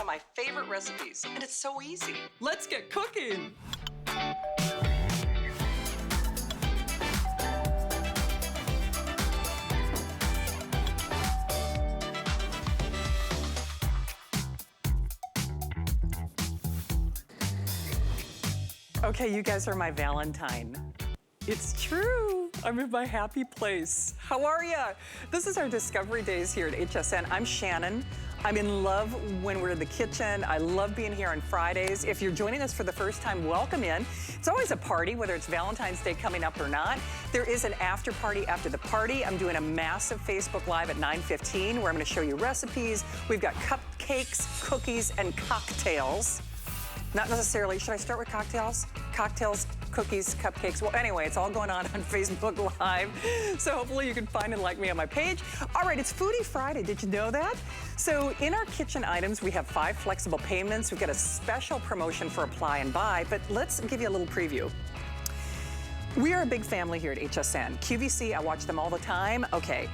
of my favorite recipes, and it's so easy. Let's get cooking. Okay, you guys are my Valentine. It's true. I'm in my happy place. How are ya? This is our Discovery Days here at HSN. I'm Shannon. I'm in love when we're in the kitchen. I love being here on Fridays. If you're joining us for the first time, welcome in. It's always a party, whether it's Valentine's Day coming up or not. There is an after party after the party. I'm doing a massive Facebook Live at 9:15 where I'm gonna show you recipes. We've got cupcakes, cookies, and cocktails. Not necessarily, should I start with cocktails? Cocktails, cookies, cupcakes. Well, anyway, it's all going on Facebook Live. So hopefully you can find and like me on my page. All right, it's Foodie Friday. Did you know that? So in our kitchen items, we have 5 flexible payments. We've got a special promotion for apply and buy, but let's give you a little preview. We are a big family here at HSN. QVC, I watch them all the time. Okay,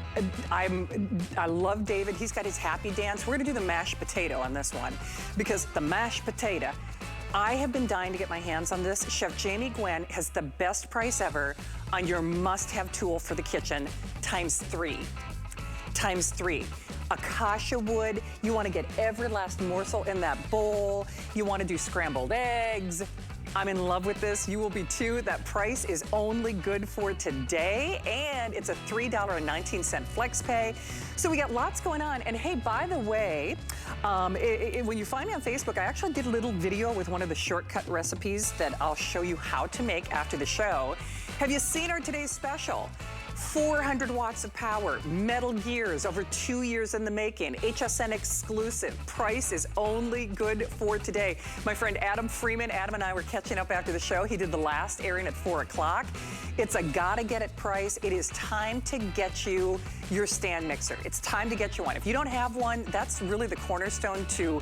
I love David. He's got his happy dance. We're gonna do the mashed potato on this one because the mashed potato, I have been dying to get my hands on this. Chef Jamie Gwen has the best price ever on your must-have tool for the kitchen, ×3. ×3. Acacia wood, you wanna get every last morsel in that bowl. You wanna do scrambled eggs. I'm in love with this. You will be too. That price is only good for today, and it's a $3.19 flex pay. So we got lots going on. And hey, by the way, when you find me on Facebook, I actually did a little video with one of the shortcut recipes that I'll show you how to make after the show. Have you seen our today's special? 400 watts of power, metal gears, over 2 years in the making, HSN exclusive. Price is only good for today. My friend Adam Freeman, Adam and I were catching up after the show. He did the last airing at 4 o'clock. It's a gotta get it price. It is time to get you your stand mixer. It's time to get you one. If you don't have one, that's really the cornerstone to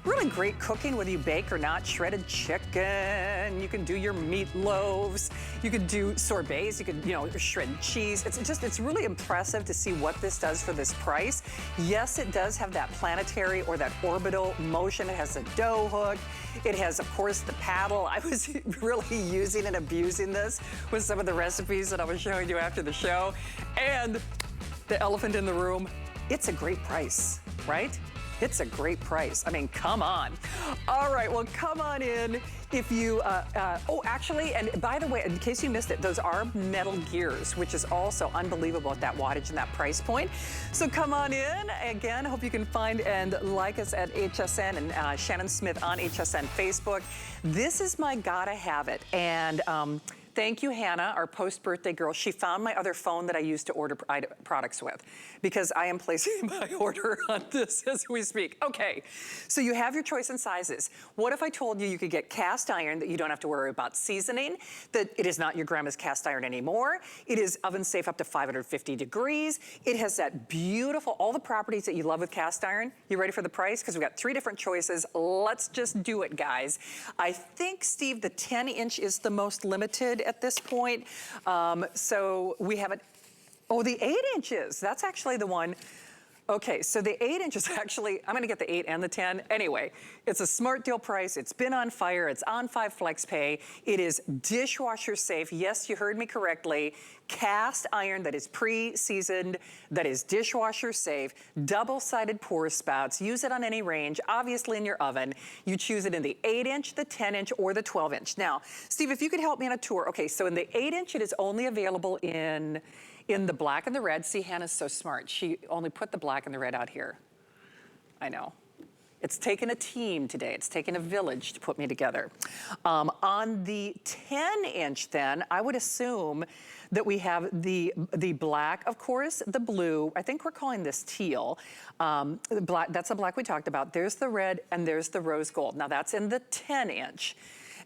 really great cooking, whether you bake or not. Shredded chicken, you can do your meatloaves, you could do sorbets, you could, shred cheese. It's really impressive to see what this does for this price. Yes, it does have that planetary or that orbital motion. It has a dough hook. It has, of course, the paddle. I was really using and abusing this with some of the recipes that I was showing you after the show. And the elephant in the room, it's a great price, right? It's a great price. I mean, come on. All right, well, come on in. If you, actually, and by the way, in case you missed it, those are metal gears, which is also unbelievable at that wattage and that price point. So come on in. Again, hope you can find and like us at HSN and Shannon Smith on HSN Facebook. This is my gotta have it. And, thank you, Hannah, our post-birthday girl. She found my other phone that I use to order products with because I am placing my order on this as we speak. Okay, so you have your choice in sizes. What if I told you you could get cast iron that you don't have to worry about seasoning, that it is not your grandma's cast iron anymore. It is oven safe up to 550 degrees. It has that beautiful, all the properties that you love with cast iron. You ready for the price? Because we've got 3 different choices. Let's just do it, guys. I think, Steve, the 10-inch is the most limited at this point. So we have it, the 8 inches. That's actually the one. Okay, so the 8 inches actually, I'm gonna get the 8 and the 10. Anyway, it's a smart deal price. It's been on fire. It's on 5 flex pay. It is dishwasher safe. Yes, you heard me correctly. Cast iron that is pre-seasoned, that is dishwasher safe, double-sided pour spouts. Use it on any range, obviously in your oven. You choose it in the 8-inch, the 10-inch, or the 12-inch. Now, Steve, if you could help me on a tour. Okay, so in the 8-inch, it is only available in the black and the red. See, Hannah's so smart. She only put the black and the red out here. I know. It's taken a team today. It's taken a village to put me together. On the 10-inch then, I would assume that we have the black, of course, the blue. I think we're calling this teal. The black, that's the black we talked about. There's the red and there's the rose gold. Now that's in the 10-inch.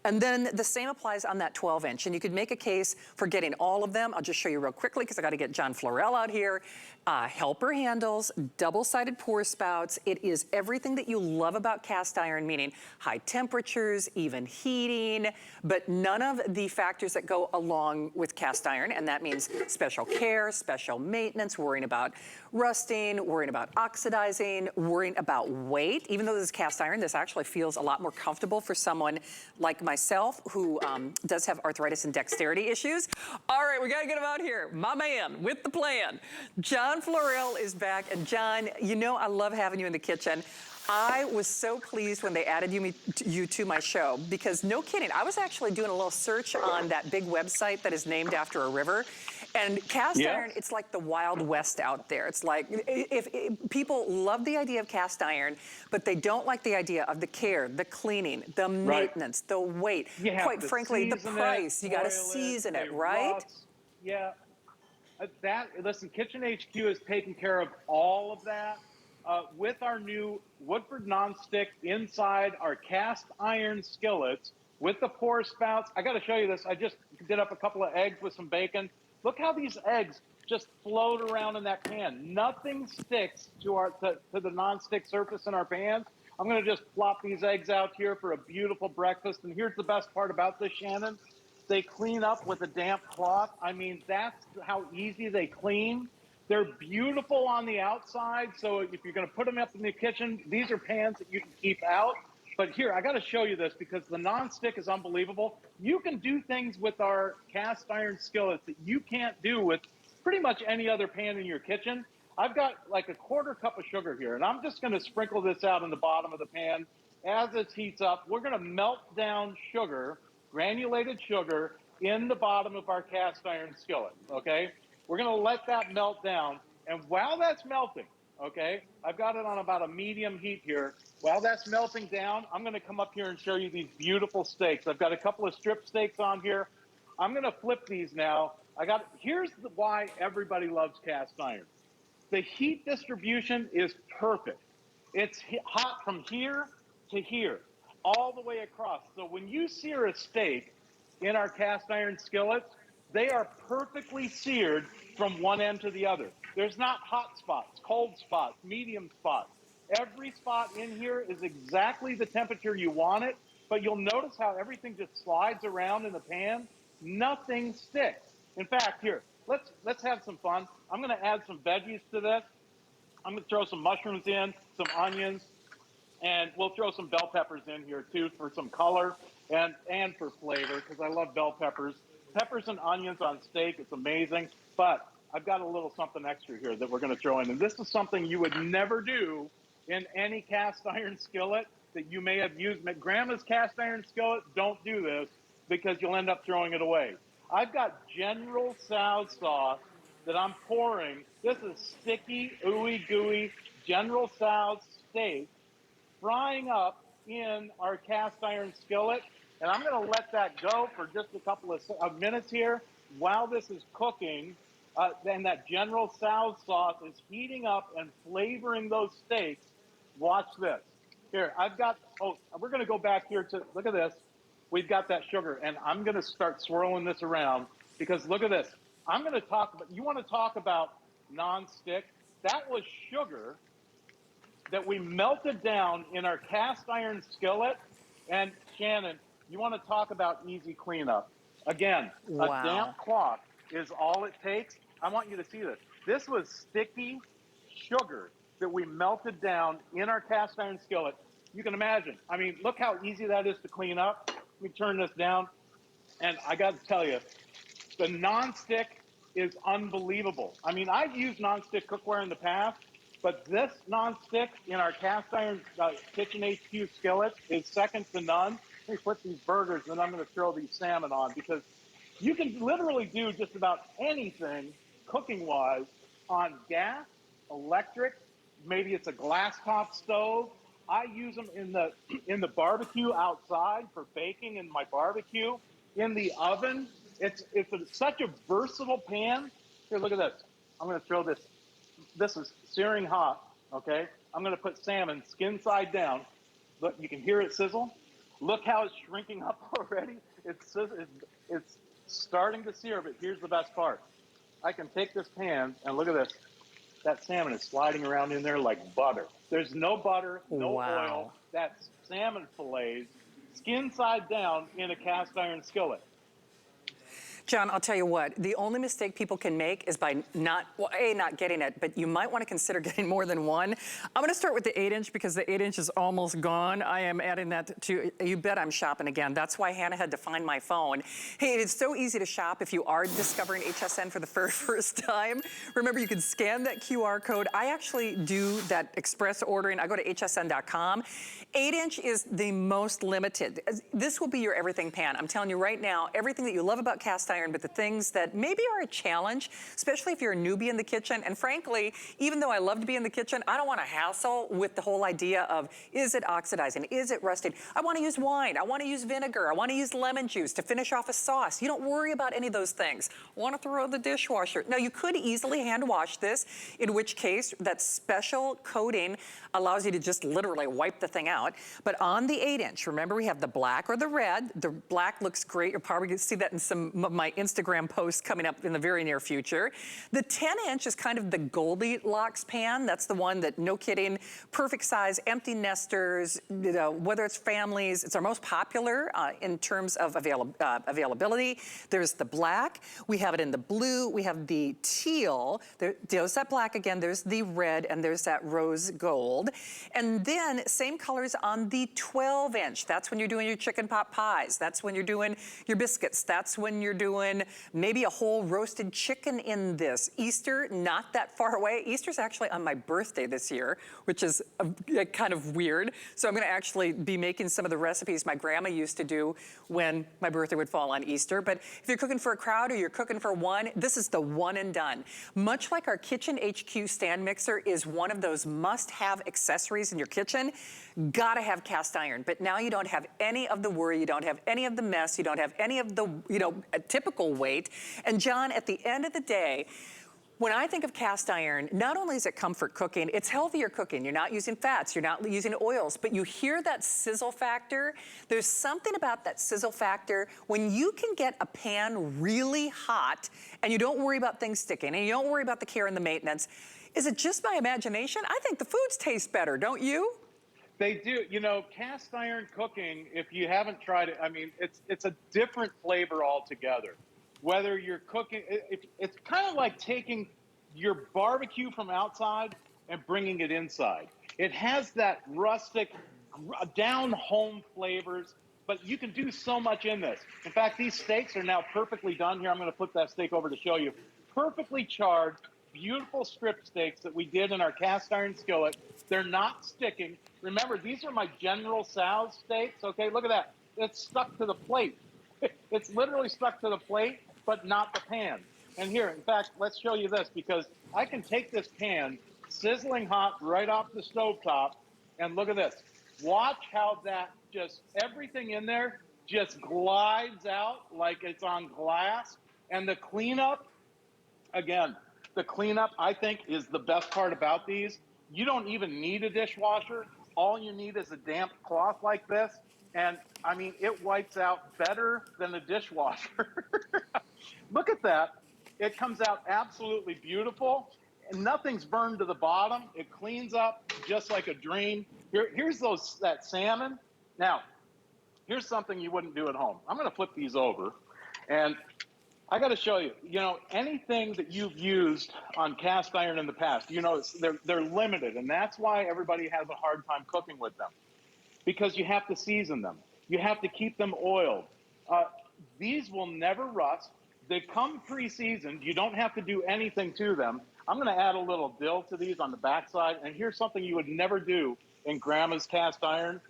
And then the same applies on that 12-inch. And you could make a case for getting all of them. I'll just show you real quickly because I got to get John Florell out here. Helper handles, double-sided pour spouts. It is everything that you love about cast iron, meaning high temperatures, even heating, but none of the factors that go along with cast iron. And that means special care, special maintenance, worrying about rusting, worrying about oxidizing, worrying about weight. Even though this is cast iron, this actually feels a lot more comfortable for someone like myself who does have arthritis and dexterity issues. All right, we gotta get him out here. My man with the plan. John Florell is back. And John, you know I love having you in the kitchen. I was so pleased when they added you to my show because no kidding, I was actually doing a little search on that big website that is named after a river. And cast iron, it's like the Wild West out there. It's like, if people love the idea of cast iron, but they don't like the idea of the care, the cleaning, the maintenance, the weight, quite frankly, the price. You got to season it, right? Yeah. Listen, Kitchen HQ is taking care of all of that. With our new Woodford nonstick inside our cast iron skillets with the pour spouts. I got to show you this. I just did up a couple of eggs with some bacon. Look how these eggs just float around in that pan. Nothing sticks to the nonstick surface in our pans. I'm going to just plop these eggs out here for a beautiful breakfast. And here's the best part about this, Shannon. They clean up with a damp cloth. I mean, that's how easy they clean. They're beautiful on the outside, so if you're going to put them up in the kitchen, these are pans that you can keep out. But here, I got to show you this because the nonstick is unbelievable. You can do things with our cast iron skillets that you can't do with pretty much any other pan in your kitchen. I've got like a quarter cup of sugar here, and I'm just going to sprinkle this out in the bottom of the pan. As it heats up, we're going to melt down sugar, granulated sugar, in the bottom of our cast iron skillet, okay? We're going to let that melt down. And while that's melting, okay, I've got it on about a medium heat here. While that's melting down, I'm going to come up here and show you these beautiful steaks. I've got a couple of strip steaks on here. I'm going to flip these now. Here's why everybody loves cast iron. The heat distribution is perfect. It's hot from here to here, all the way across. So when you sear a steak in our cast iron skillets, they are perfectly seared from one end to the other. There's not hot spots, cold spots, medium spots. Every spot in here is exactly the temperature you want it, but you'll notice how everything just slides around in the pan. Nothing sticks. In fact, here, let's have some fun. I'm going to add some veggies to this. I'm going to throw some mushrooms in, some onions, and we'll throw some bell peppers in here too for some color and for flavor because I love bell peppers. Peppers and onions on steak, it's amazing. But I've got a little something extra here that we're going to throw in. And this is something you would never do in any cast iron skillet that you may have used. Grandma's cast iron skillet, don't do this because you'll end up throwing it away. I've got General Tso's sauce that I'm pouring. This is sticky, ooey gooey General Tso's steak frying up in our cast iron skillet. And I'm going to let that go for just a couple of minutes here while this is cooking. Then that General Tso's sauce is heating up and flavoring those steaks. Watch this. Here, we're going to go back here to, look at this. We've got that sugar, and I'm going to start swirling this around because look at this. I'm going to talk about, you want to talk about nonstick? That was sugar that we melted down in our cast iron skillet. And Shannon, you want to talk about easy cleanup. Again, a damp cloth is all it takes. I want you to see this. This was sticky sugar that we melted down in our cast iron skillet. You can imagine. I mean, look how easy that is to clean up. Let me turn this down. And I got to tell you, the nonstick is unbelievable. I mean, I've used nonstick cookware in the past, but this nonstick in our cast iron Kitchen HQ skillet is second to none. Let me put these burgers, and I'm going to throw these salmon on because you can literally do just about anything cooking-wise on gas, electric, maybe it's a glass top stove. I use them in the barbecue outside for baking in my barbecue. In the oven, it's such a versatile pan. Here, look at this. I'm going to throw this. This is searing hot, okay? I'm going to put salmon skin side down. Look, you can hear it sizzle. Look how it's shrinking up already. It's starting to sear, but here's the best part. I can take this pan and look at this. That salmon is sliding around in there like butter. There's no butter, no oil. Wow. That's salmon fillets, skin side down in a cast iron skillet. John, I'll tell you what, the only mistake people can make is by not getting it, but you might want to consider getting more than one. I'm going to start with the 8-inch because the 8-inch is almost gone. I am adding that to, you bet I'm shopping again. That's why Hannah had to find my phone. Hey, it's so easy to shop if you are discovering HSN for the first time. Remember, you can scan that QR code. I actually do that express ordering. I go to hsn.com. 8-inch is the most limited. This will be your everything pan. I'm telling you right now, everything that you love about cast iron, but the things that maybe are a challenge, especially if you're a newbie in the kitchen. And frankly, even though I love to be in the kitchen, I don't want to hassle with the whole idea of, is it oxidizing? Is it rusting? I want to use wine. I want to use vinegar. I want to use lemon juice to finish off a sauce. You don't worry about any of those things. Want to throw the dishwasher. Now, you could easily hand wash this, in which case that special coating allows you to just literally wipe the thing out. But on the 8-inch, remember we have the black or the red. The black looks great. You're probably going to see that in some of my Instagram posts coming up in the very near future. The 10-inch is kind of the Goldilocks pan. That's the one that, no kidding, perfect size, empty nesters, you know, whether it's families, it's our most popular in terms of availability. There's the black. We have it in the blue. We have the teal. There's that black again. There's the red, and there's that rose gold. And then same colors on the 12-inch. That's when you're doing your chicken pot pies. That's when you're doing your biscuits. That's when you're doing maybe a whole roasted chicken in this. Easter, not that far away. Easter's actually on my birthday this year, which is kind of weird. So I'm gonna actually be making some of the recipes my grandma used to do when my birthday would fall on Easter. But if you're cooking for a crowd or you're cooking for one, this is the one and done. Much like our Kitchen HQ stand mixer is one of those must-have accessories in your kitchen, gotta have cast iron. But now you don't have any of the worry, you don't have any of the mess, you don't have any of the, typical weight. And John, at the end of the day, when I think of cast iron, not only is it comfort cooking, it's healthier cooking. You're not using fats, you're not using oils, but you hear that sizzle factor. There's something about that sizzle factor when you can get a pan really hot and you don't worry about things sticking and you don't worry about the care and the maintenance. Is it just my imagination? I think the foods taste better, don't you? They do. Cast iron cooking, if you haven't tried it, I mean, it's a different flavor altogether. Whether you're cooking, it's kind of like taking your barbecue from outside and bringing it inside. It has that rustic, down-home flavors, but you can do so much in this. In fact, these steaks are now perfectly done. Here, I'm going to flip that steak over to show you. Perfectly charred, beautiful strip steaks that we did in our cast iron skillet. They're not sticking. Remember, these are my General Tso's steaks. Okay, look at that. It's stuck to the plate. It's literally stuck to the plate, but not the pan. And here, in fact, let's show you this, because I can take this pan, sizzling hot right off the stovetop, and look at this. Watch how that just, everything in there just glides out like it's on glass. And the cleanup, again, the cleanup, I think, is the best part about these. You don't even need a dishwasher. All you need is a damp cloth like this. And I mean, it wipes out better than a dishwasher. Look at that. It comes out absolutely beautiful. And nothing's burned to the bottom. It cleans up just like a dream. Here's that salmon. Now, here's something you wouldn't do at home. I'm going to flip these over. And I got to show you, anything that you've used on cast iron in the past, they're limited. And that's why everybody has a hard time cooking with them, because you have to season them. You have to keep them oiled. These will never rust. They come pre-seasoned. You don't have to do anything to them. I'm going to add a little dill to these on the backside. And here's something you would never do in Grandma's cast iron.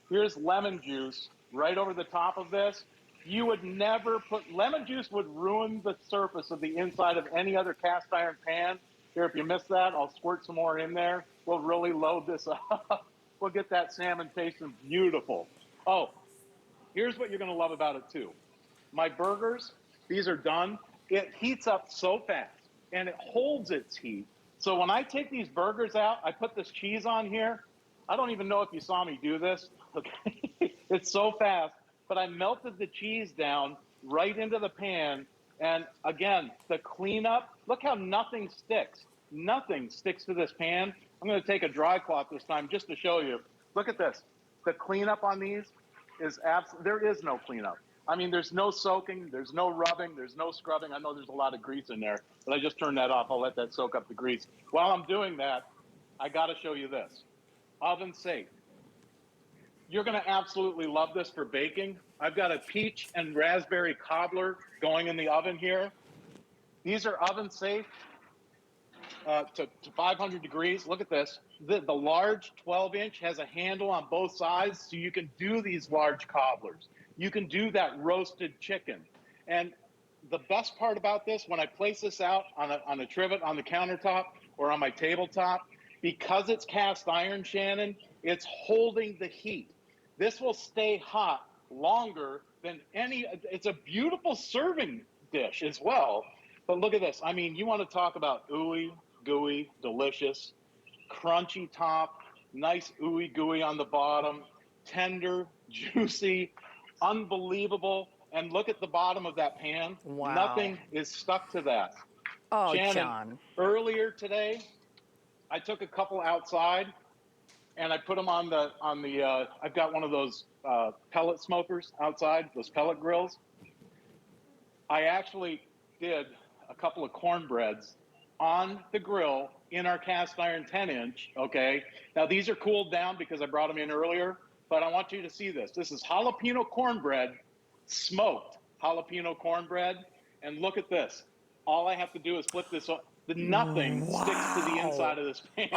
Here's lemon juice right over the top of this. You would never put, lemon juice would ruin the surface of the inside of any other cast iron pan. Here, if you missed that, I'll squirt some more in there. We'll really load this up. We'll get that salmon tasting beautiful. Oh, here's what you're going to love about it too. My burgers, these are done. It heats up so fast and it holds its heat. So when I take these burgers out, I put this cheese on here. I don't even know if you saw me do this. Okay. It's so fast. But I melted the cheese down right into the pan. And again, the cleanup, look how nothing sticks. Nothing sticks to this pan. I'm going to take a dry cloth this time just to show you. Look at this. The cleanup on these is absolutely, there is no cleanup. I mean, there's no soaking, there's no rubbing, there's no scrubbing. I know there's a lot of grease in there, but I just turned that off. I'll let that soak up the grease. While I'm doing that, I got to show you this. Oven safe. You're going to absolutely love this for baking. I've got a peach and raspberry cobbler going in the oven here. These are oven safe to 500 degrees. Look at this. The large 12-inch has a handle on both sides, so you can do these large cobblers. You can do that roasted chicken. And the best part about this, when I place this out on a trivet on the countertop or on my tabletop, because it's cast iron, Shannon, it's holding the heat. This will stay hot longer than any, it's a beautiful serving dish as well. But look at this. I mean, you want to talk about ooey, gooey, delicious, crunchy top, nice ooey gooey on the bottom, tender, juicy, unbelievable. And look at the bottom of that pan. Wow. Nothing is stuck to that. Oh, Shannon, John. earlier today, I took a couple outside and I put them on the I've got one of those pellet smokers outside, those pellet grills. I actually did a couple of cornbreads on the grill in our cast iron 10-inch, okay? Now, these are cooled down because I brought them in earlier, but I want you to see this. This is jalapeno cornbread, smoked jalapeno cornbread, and look at this. All I have to do is flip this up. Nothing sticks to the inside of this pan.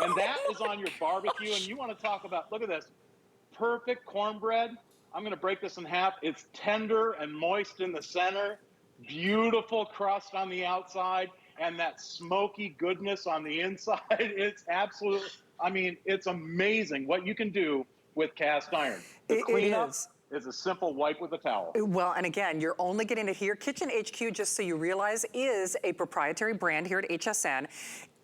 And that is on your barbecue, and you want to talk about, look at this, perfect cornbread. I'm going to break this in half. It's tender and moist in the center, beautiful crust on the outside, and that smoky goodness on the inside. It's absolutely, I mean, it's amazing what you can do with cast iron. The cleanup is a simple wipe with a towel. Well, and again, you're only getting it here. Kitchen HQ, just so you realize, is a proprietary brand here at HSN.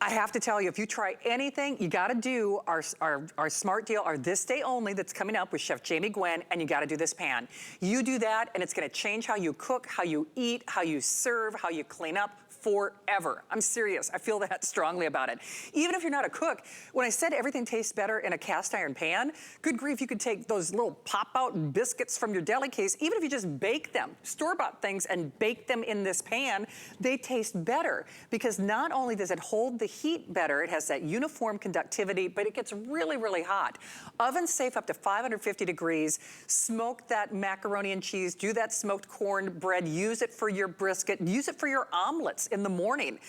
I have to tell you, if you try anything, you gotta do our smart deal, our this day only that's coming up with Chef Jamie Gwen, and you gotta do this pan. You do that, and it's gonna change how you cook, how you eat, how you serve, how you clean up, forever. I'm serious. I feel that strongly about it. Even if you're not a cook, when I said everything tastes better in a cast iron pan, good grief, you could take those little pop-out biscuits from your deli case, even if you just bake them, store-bought things, and bake them in this pan, they taste better because not only does it hold the heat better, it has that uniform conductivity, but it gets really, really hot. Oven safe up to 550 degrees. Smoke that macaroni and cheese, do that smoked cornbread, use it for your brisket, use it for your omelets in the morning.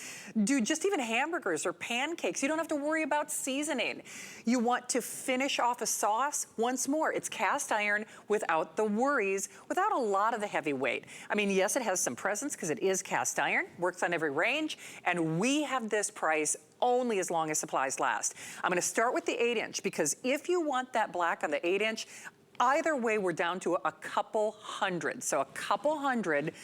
Do just even hamburgers or pancakes. You don't have to worry about seasoning. You want to finish off a sauce? Once more, it's cast iron without the worries, without a lot of the heavy weight. I mean, yes, it has some presence because it is cast iron, works on every range, and we have this price only as long as supplies last. I'm gonna start with the 8-inch because if you want that black on the 8-inch, either way, we're down to a couple hundred. So a couple hundred,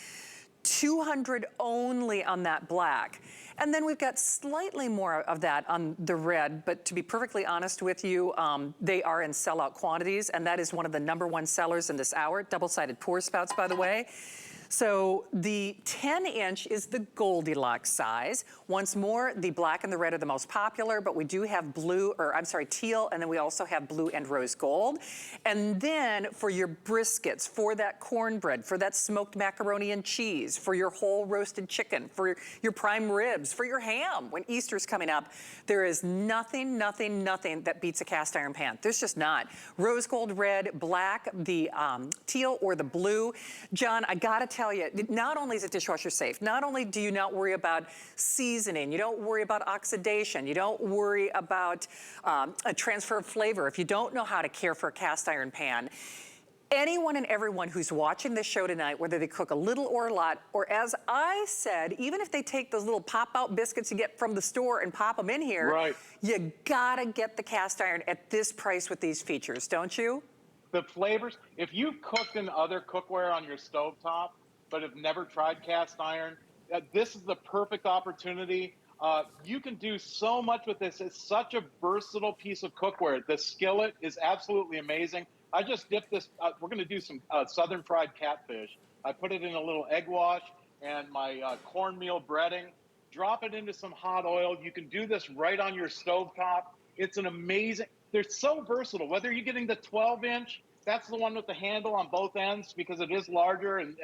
200 only on that black. And then we've got slightly more of that on the red, but to be perfectly honest with you, they are in sellout quantities, and that is one of the #1 sellers in this hour, double-sided pour spouts, by the way. So the 10-inch is the Goldilocks size. Once more, the black and the red are the most popular, but we do have blue, or I'm sorry, teal, and then we also have blue and rose gold. And then for your briskets, for that cornbread, for that smoked macaroni and cheese, for your whole roasted chicken, for your prime ribs, for your ham, when Easter's coming up, there is nothing, nothing, nothing that beats a cast iron pan. There's just not. Rose gold, red, black, the teal, or the blue. John, I gotta tell you, not only is it dishwasher safe, not only do you not worry about seasoning, you don't worry about oxidation, you don't worry about a transfer of flavor if you don't know how to care for a cast iron pan. Anyone and everyone who's watching this show tonight, whether they cook a little or a lot, or as I said, even if they take those little pop-out biscuits you get from the store and pop them in here, right, you gotta get the cast iron at this price with these features, don't you? The flavors, if you've cooked in other cookware on your stovetop, but have never tried cast iron, this is the perfect opportunity. You can do so much with this. It's such a versatile piece of cookware. The skillet is absolutely amazing. I just dipped this. We're going to do some southern fried catfish. I put it in a little egg wash and my cornmeal breading. Drop it into some hot oil. You can do this right on your stovetop. It's an amazing. They're so versatile. Whether you're getting the 12-inch, that's the one with the handle on both ends because it is larger, and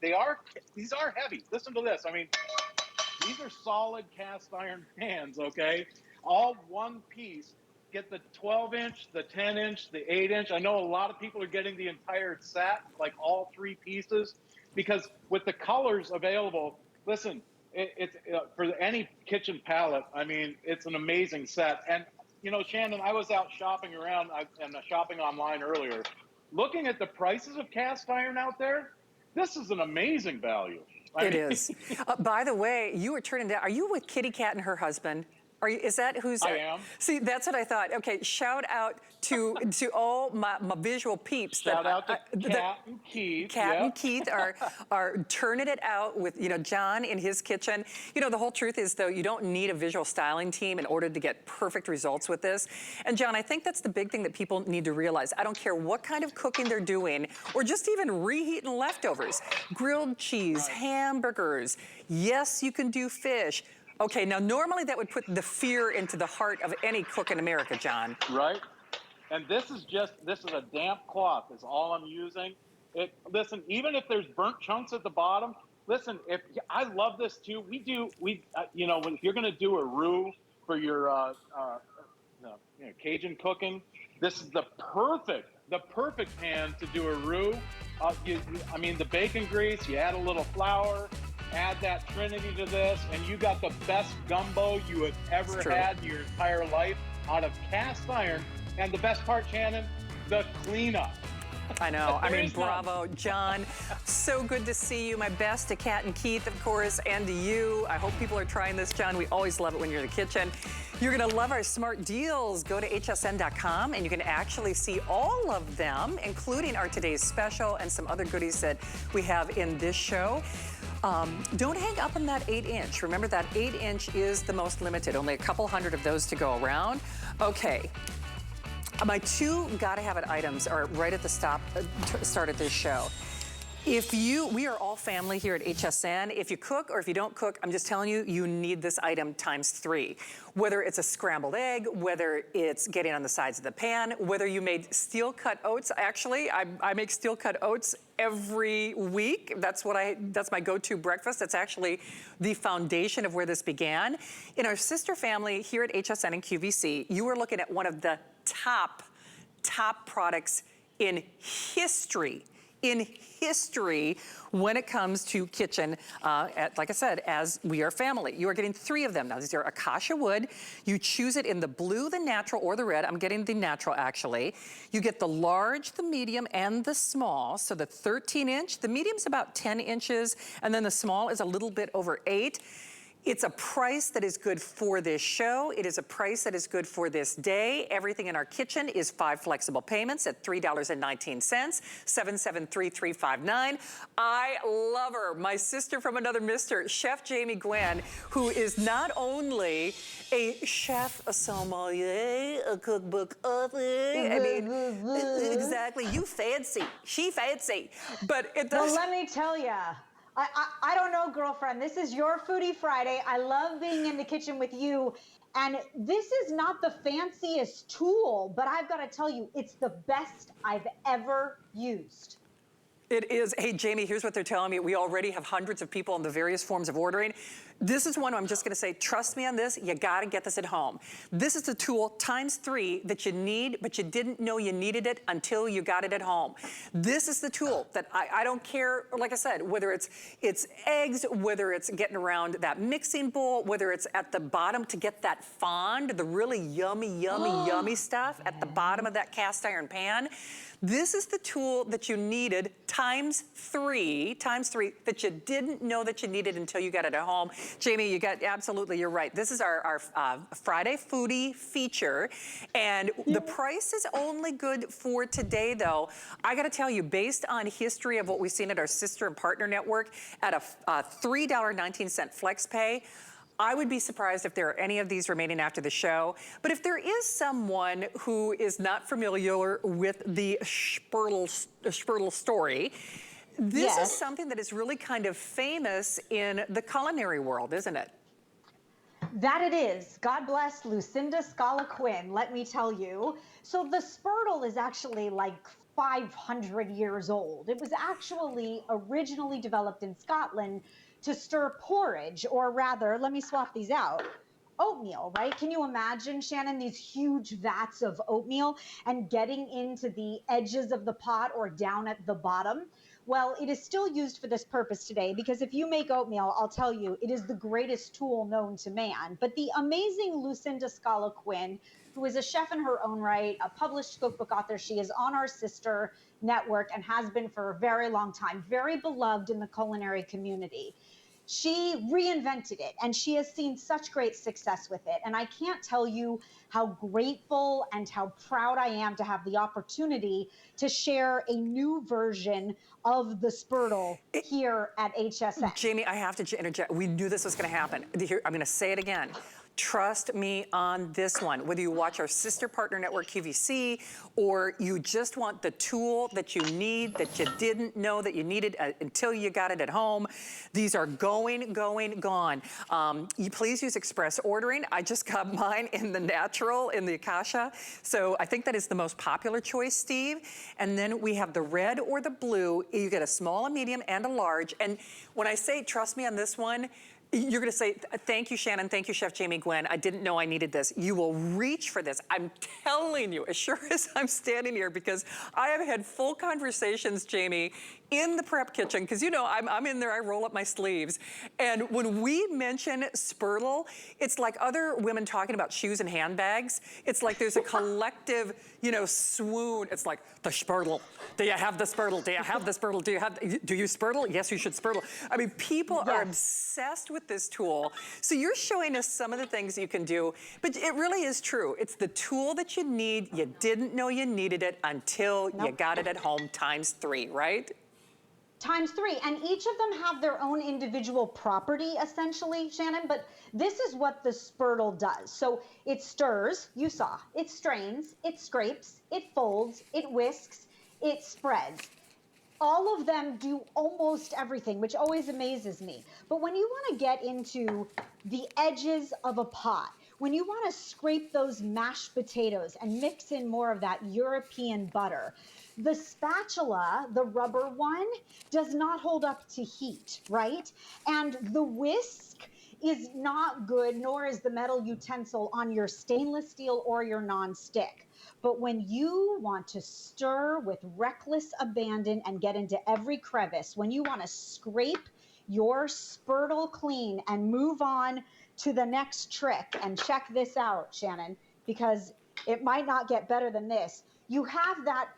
these are heavy. Listen to this. I mean, these are solid cast iron pans, okay? All one piece. Get the 12-inch, the 10-inch, the 8-inch. I know a lot of people are getting the entire set, like all three pieces, because with the colors available, listen, it's for any kitchen palette, I mean, it's an amazing set. And, you know, Shannon, I was out shopping around and shopping online earlier. Looking at the prices of cast iron out there, this is an amazing value. It is. By the way, you were turning down, are you with Kitty Cat and her husband? Is that who's? I am. See, that's what I thought. Okay, shout out to all my visual peeps. Shout out to Cat and Keith. Cat and Keith are turning it out with, you know, John in his kitchen. You know, the whole truth is, though, you don't need a visual styling team in order to get perfect results with this. And John, I think that's the big thing that people need to realize. I don't care what kind of cooking they're doing, or just even reheating leftovers, grilled cheese, hamburgers. Yes, you can do fish. Okay, now normally that would put the fear into the heart of any cook in America, John. Right. And this is a damp cloth is all I'm using. Listen, even if there's burnt chunks at the bottom, listen, I love this too. You know, if you're going to do a roux for your Cajun cooking, this is the perfect pan to do a roux. I mean, the bacon grease, you add a little flour, add that Trinity to this, and you got the best gumbo you have ever had in your entire life out of cast iron. And the best part, Shannon, the cleanup. I know. I mean, bravo, John. So good to see you. My best to Kat and Keith, of course, and to you. I hope people are trying this, John. We always love it when you're in the kitchen. You're going to love our smart deals. Go to hsn.com, and you can actually see all of them, including our today's special and some other goodies that we have in this show. Don't hang up on that 8-inch. Remember, that 8-inch is the most limited. Only a couple hundred of those to go around. Okay. My two gotta have it items are right at the start of this show. We are all family here at HSN. If you cook or if you don't cook, I'm just telling you, you need this item times 3. Whether it's a scrambled egg, whether it's getting on the sides of the pan, whether you made steel cut oats. Actually, I make steel cut oats every week. That's my go-to breakfast. That's actually the foundation of where this began. In our sister family here at HSN and QVC, you are looking at one of the top products in history when it comes to kitchen, like I said, as we are family. You are getting 3 of them. Now, these are acacia wood. You choose it in the blue, the natural, or the red. I'm getting the natural, actually. You get the large, the medium, and the small. So the 13-inch, the medium's about 10 inches, and then the small is a little bit over 8. It's a price that is good for this show. It is a price that is good for this day. Everything in our kitchen is 5 flexible payments at $3.19, 773-359. I love her. My sister from another mister, Chef Jamie Gwen, who is not only a chef, a sommelier, a cookbook author. I mean, exactly. You fancy. She fancy. But it does. Well, let me tell you. I don't know, girlfriend. This is your Foodie Friday. I love being in the kitchen with you. And this is not the fanciest tool, but I've got to tell you, it's the best I've ever used. It is. Hey, Jamie, here's what they're telling me. We already have hundreds of people in the various forms of ordering. This is one I'm just going to say, trust me on this. You got to get this at home. This is the tool times 3 that you need, but you didn't know you needed it until you got it at home. This is the tool that I don't care, like I said, whether it's eggs, whether it's getting around that mixing bowl, whether it's at the bottom to get that fond, the really yummy stuff at the bottom of that cast iron pan. This is the tool that you needed times 3 that you didn't know that you needed until you got it at home. Jamie, you're right. This is our Friday Foodie feature, and the price is only good for today, though. I got to tell you, based on history of what we've seen at our sister and partner network at a $3.19 flex pay, I would be surprised if there are any of these remaining after the show. But if there is someone who is not familiar with the Spurtle story, this is something that is really kind of famous in the culinary world, isn't it? That it is. God bless Lucinda Scala Quinn, let me tell you. So the Spurtle is actually like 500 years old. It was actually originally developed in Scotland to stir porridge, or rather, let me swap these out. Oatmeal, right? Can you imagine, Shannon, these huge vats of oatmeal and getting into the edges of the pot or down at the bottom? Well, it is still used for this purpose today, because if you make oatmeal, I'll tell you, it is the greatest tool known to man. But the amazing Lucinda Scala Quinn, who is a chef in her own right, a published cookbook author, she is on our sister network and has been for a very long time, very beloved in the culinary community. She reinvented it, and she has seen such great success with it. And I can't tell you how grateful and how proud I am to have the opportunity to share a new version of the Spurtle here at HSN. Jamie, I have to interject. We knew this was going to happen. Here, I'm going to say it again. Trust me on this one. Whether you watch our sister partner network, QVC, or you just want the tool that you need that you didn't know that you needed until you got it at home, these are gone. You please use express ordering. I just got mine in the natural, in the Akasha. So I think that is the most popular choice, Steve. And then we have the red or the blue. You get a small, a medium, and a large. And when I say trust me on this one, you're gonna say, thank you, Shannon, thank you, Chef Jamie Gwen. I didn't know I needed this. You will reach for this. I'm telling you, as sure as I'm standing here, because I have had full conversations, Jamie, in the prep kitchen, because you know, I'm in there, I roll up my sleeves. And when we mention Spurtle, it's like other women talking about shoes and handbags. It's like there's a collective, you know, swoon. It's like, the Spurtle. Do you have the Spurtle? Do you have the Spurtle? Do you Spurtle? Yes, you should Spurtle. I mean, people are obsessed with this tool. So you're showing us some of the things you can do, but it really is true. It's the tool that you need. You didn't know you needed it until you got it at home ×3, right? ×3, and each of them have their own individual property, essentially, Shannon, but this is what the Spurtle does. So it stirs, you saw, it strains, it scrapes, it folds, it whisks, it spreads. All of them do almost everything, which always amazes me. But when you want to get into the edges of a pot, when you want to scrape those mashed potatoes and mix in more of that European butter, the spatula, the rubber one, does not hold up to heat, right? And the whisk is not good, nor is the metal utensil on your stainless steel or your non-stick. But when you want to stir with reckless abandon and get into every crevice, when you want to scrape your Spurtle clean and move on to the next trick, and check this out, Shannon, because it might not get better than this. You have that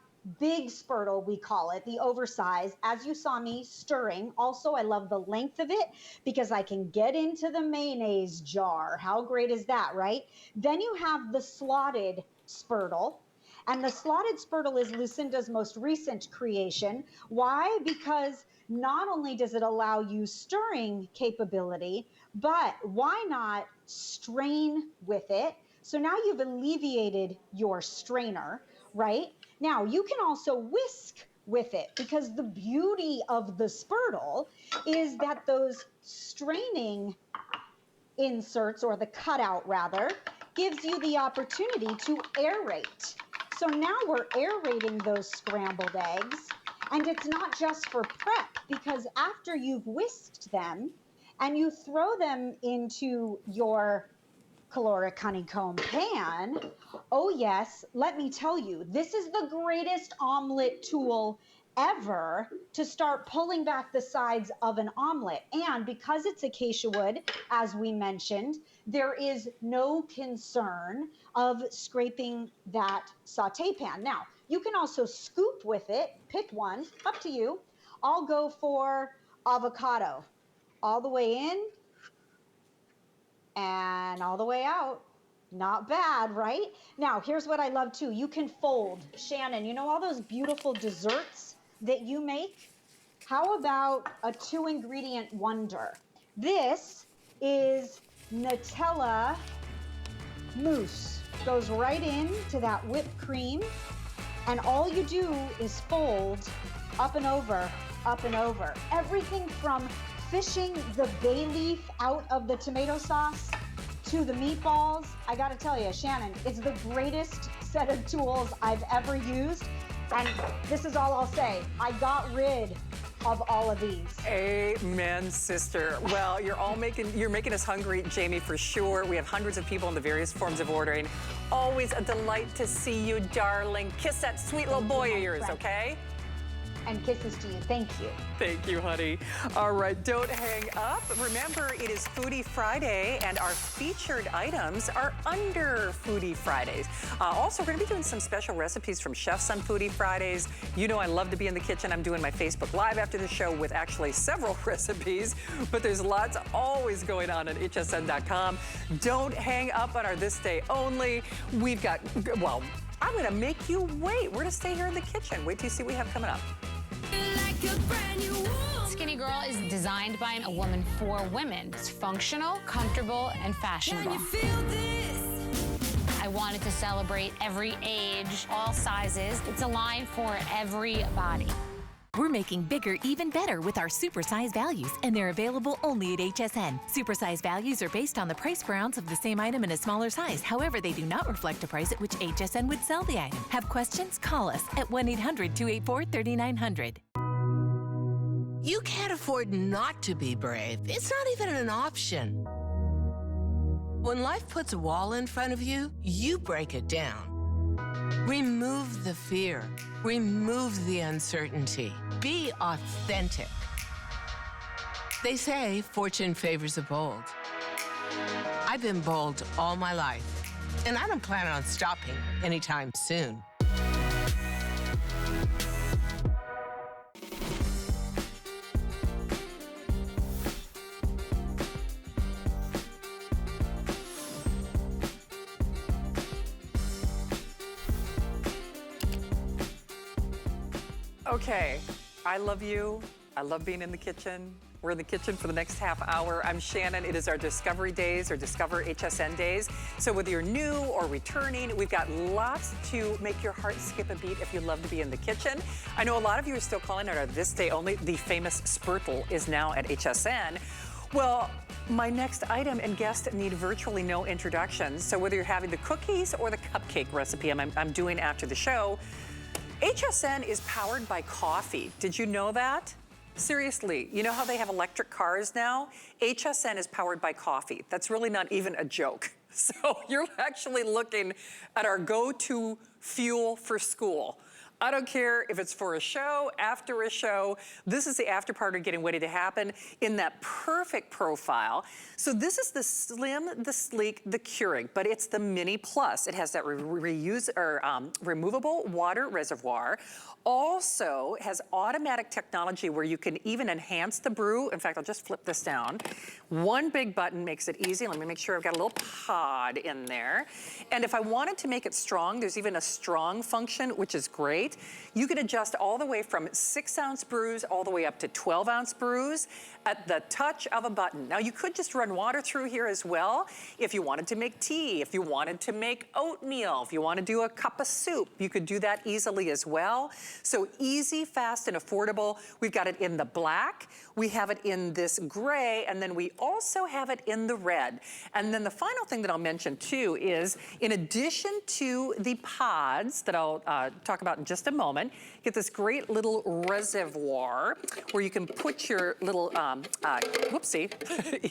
big Spurtle, we call it, the oversized, as you saw me stirring. Also, I love the length of it because I can get into the mayonnaise jar. How great is that, right? Then you have the slotted Spurtle. And the slotted Spurtle is Lucinda's most recent creation. Why? Because not only does it allow you stirring capability, but why not strain with it? So now you've alleviated your strainer, right? Now you can also whisk with it, because the beauty of the Spurtle is that those straining inserts, or the cutout rather, gives you the opportunity to aerate. So now we're aerating those scrambled eggs, and it's not just for prep, because after you've whisked them and you throw them into your caloric honeycomb pan, oh yes, let me tell you, this is the greatest omelet tool ever to start pulling back the sides of an omelet. And because it's acacia wood, as we mentioned, there is no concern of scraping that saute pan. Now, you can also scoop with it, pick one, up to you. I'll go for avocado, all the way in and all the way out. Not bad, right? Now, here's what I love too. You can fold. Shannon, you know all those beautiful desserts that you make? How about a 2-ingredient wonder? This is Nutella Mousse. Goes right into that whipped cream. And all you do is fold up and over, up and over. Everything from fishing the bay leaf out of the tomato sauce to the meatballs. I gotta tell you, Shannon, it's the greatest set of tools I've ever used. And this is all I'll say. I got rid of all of these. Amen, sister. Well, you're making us hungry, Jamie, for sure. We have hundreds of people in the various forms of ordering. Always a delight to see you, darling. Kiss that sweet little boy of yours, okay? And kisses to you. Thank you. Thank you, honey. All right, don't hang up. Remember, it is Foodie Friday, and our featured items are under Foodie Fridays. Also, we're going to be doing some special recipes from chefs on Foodie Fridays. You know I love to be in the kitchen. I'm doing my Facebook Live after the show with actually several recipes, but there's lots always going on at hsn.com. Don't hang up on our This Day Only. We've got, well, I'm going to make you wait. We're going to stay here in the kitchen. Wait till you see what we have coming up. Skinny Girl is designed by a woman for women. It's functional, comfortable, and fashionable. I wanted to celebrate every age, all sizes. It's a line for every body. We're making bigger even better with our supersize values, and they're available only at HSN. Supersize values are based on the price per ounce of the same item in a smaller size. However, they do not reflect a price at which HSN would sell the item. Have questions? Call us at 1-800-284-3900. You can't afford not to be brave. It's not even an option. When life puts a wall in front of you, you break it down. Remove the fear. Remove the uncertainty. Be authentic. They say fortune favors the bold. I've been bold all my life, and I don't plan on stopping anytime soon. Okay, I love you. I love being in the kitchen. We're in the kitchen for the next half hour. I'm Shannon. It is our Discovery Days, or Discover HSN Days. So whether you're new or returning, we've got lots to make your heart skip a beat if you love to be in the kitchen. I know a lot of you are still calling it our This Day Only. The famous Spurtle is now at HSN. Well, my next item and guest need virtually no introduction. So whether you're having the cookies or the cupcake recipe I'm doing after the show, HSN is powered by coffee. Did you know that? Seriously, you know how they have electric cars now? HSN is powered by coffee. That's really not even a joke. So you're actually looking at our go-to fuel for school. I don't care if it's for a show, after a show. This is the after party getting ready to happen in that perfect profile. So this is the slim, the sleek, the Keurig, but it's the Mini Plus. It has that removable water reservoir. Also has automatic technology where you can even enhance the brew. In fact, I'll just flip this down. One big button makes it easy. Let me make sure I've got a little pod in there. And if I wanted to make it strong, there's even a strong function, which is great. You can adjust all the way from 6-ounce brews all the way up to 12-ounce brews at the touch of a button. Now, you could just run water through here as well if you wanted to make tea, if you wanted to make oatmeal, if you want to do a cup of soup, you could do that easily as well. So easy, fast, and affordable. We've got it in the black, we have it in this gray, and then we also have it in the red. And then the final thing that I'll mention too is, in addition to the pods that I'll talk about in just a moment, get this great little reservoir where you can put your little, whoopsie,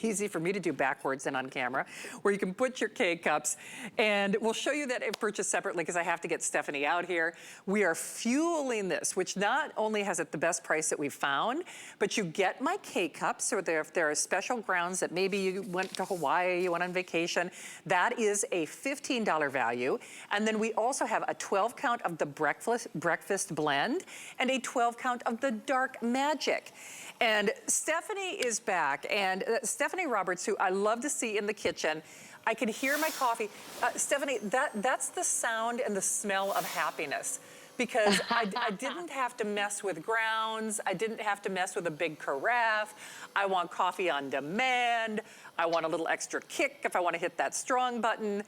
easy for me to do backwards and on camera, where you can put your K-cups. And we'll show you that if purchased separately because I have to get Stephanie out here. We are fueling this, which not only has it the best price that we've found, but you get my K-cups, so if there are special grounds that maybe you went to Hawaii, you went on vacation, that is a $15 value. And then we also have a 12 count of the breakfast blend and a 12 count of the dark magic. And Stephanie is back, and Stephanie Roberts, who I love to see in the kitchen. I can hear my coffee. Stephanie, that's the sound and the smell of happiness. Because I didn't have to mess with grounds. I didn't have to mess with a big carafe. I want coffee on demand. I want a little extra kick if I want to hit that strong button.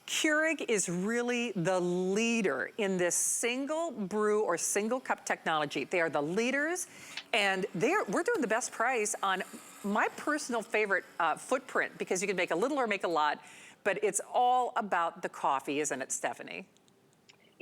Keurig is really the leader in this single brew or single cup technology. They are the leaders, and we're doing the best price on my personal favorite footprint, because you can make a little or make a lot, but it's all about the coffee, isn't it, Stephanie?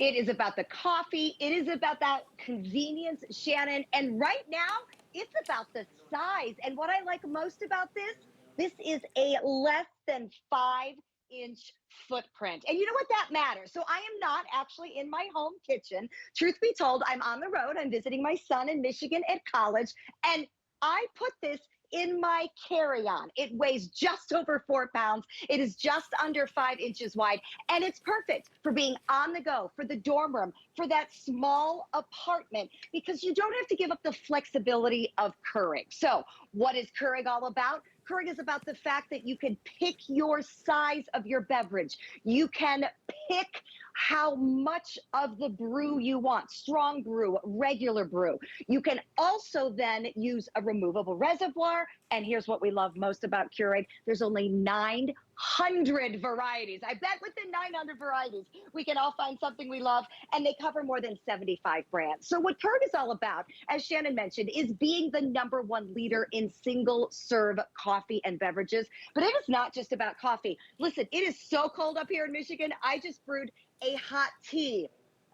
It is about the coffee. It is about that convenience, Shannon. And right now, it's about the size. And what I like most about this is a less than 5-inch footprint. And you know what, that matters. So I am not actually in my home kitchen. Truth be told, I'm on the road. I'm visiting my son in Michigan at college. And I put this in my carry-on. It weighs just over 4 pounds. It is just under 5 inches wide, and it's perfect for being on the go, for the dorm room, for that small apartment, because you don't have to give up the flexibility of Keurig. So what is Keurig all about? Keurig is about the fact that you can pick your size of your beverage. You can pick how much of the brew you want, strong brew, regular brew. You can also then use a removable reservoir. And here's what we love most about Keurig. There's only 900 varieties. I bet within 900 varieties, we can all find something we love, and they cover more than 75 brands. So what Keurig is all about, as Shannon mentioned, is being the #1 leader in single serve coffee and beverages. But it is not just about coffee. Listen, it is so cold up here in Michigan. I just brewed a hot tea.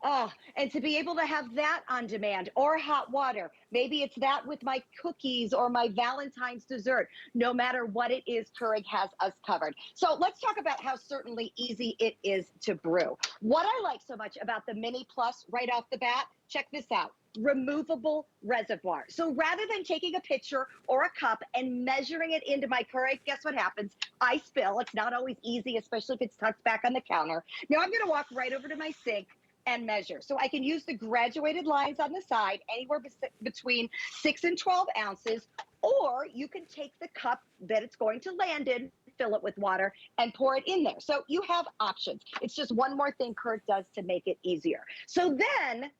Oh, and to be able to have that on demand, or hot water, maybe it's that with my cookies or my Valentine's dessert. No matter what it is, Keurig has us covered. So let's talk about how certainly easy it is to brew. What I like so much about the Mini Plus right off the bat, check this out. Removable reservoir. So rather than taking a pitcher or a cup and measuring it into my Keurig, guess what happens? I spill. It's not always easy, especially if it's tucked back on the counter. Now I'm going to walk right over to my sink and measure. So I can use the graduated lines on the side, anywhere between 6 and 12 ounces, or you can take the cup that it's going to land in, fill it with water, and pour it in there. So you have options. It's just one more thing Keurig does to make it easier. So then,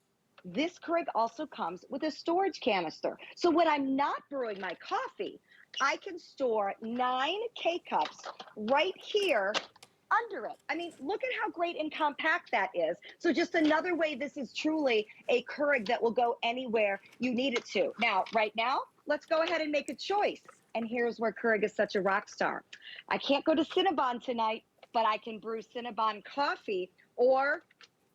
this Keurig also comes with a storage canister. So when I'm not brewing my coffee, I can store 9 K-cups right here under it. I mean, look at how great and compact that is. So just another way this is truly a Keurig that will go anywhere you need it to. Now, right now, let's go ahead and make a choice. And here's where Keurig is such a rock star. I can't go to Cinnabon tonight, but I can brew Cinnabon coffee, or,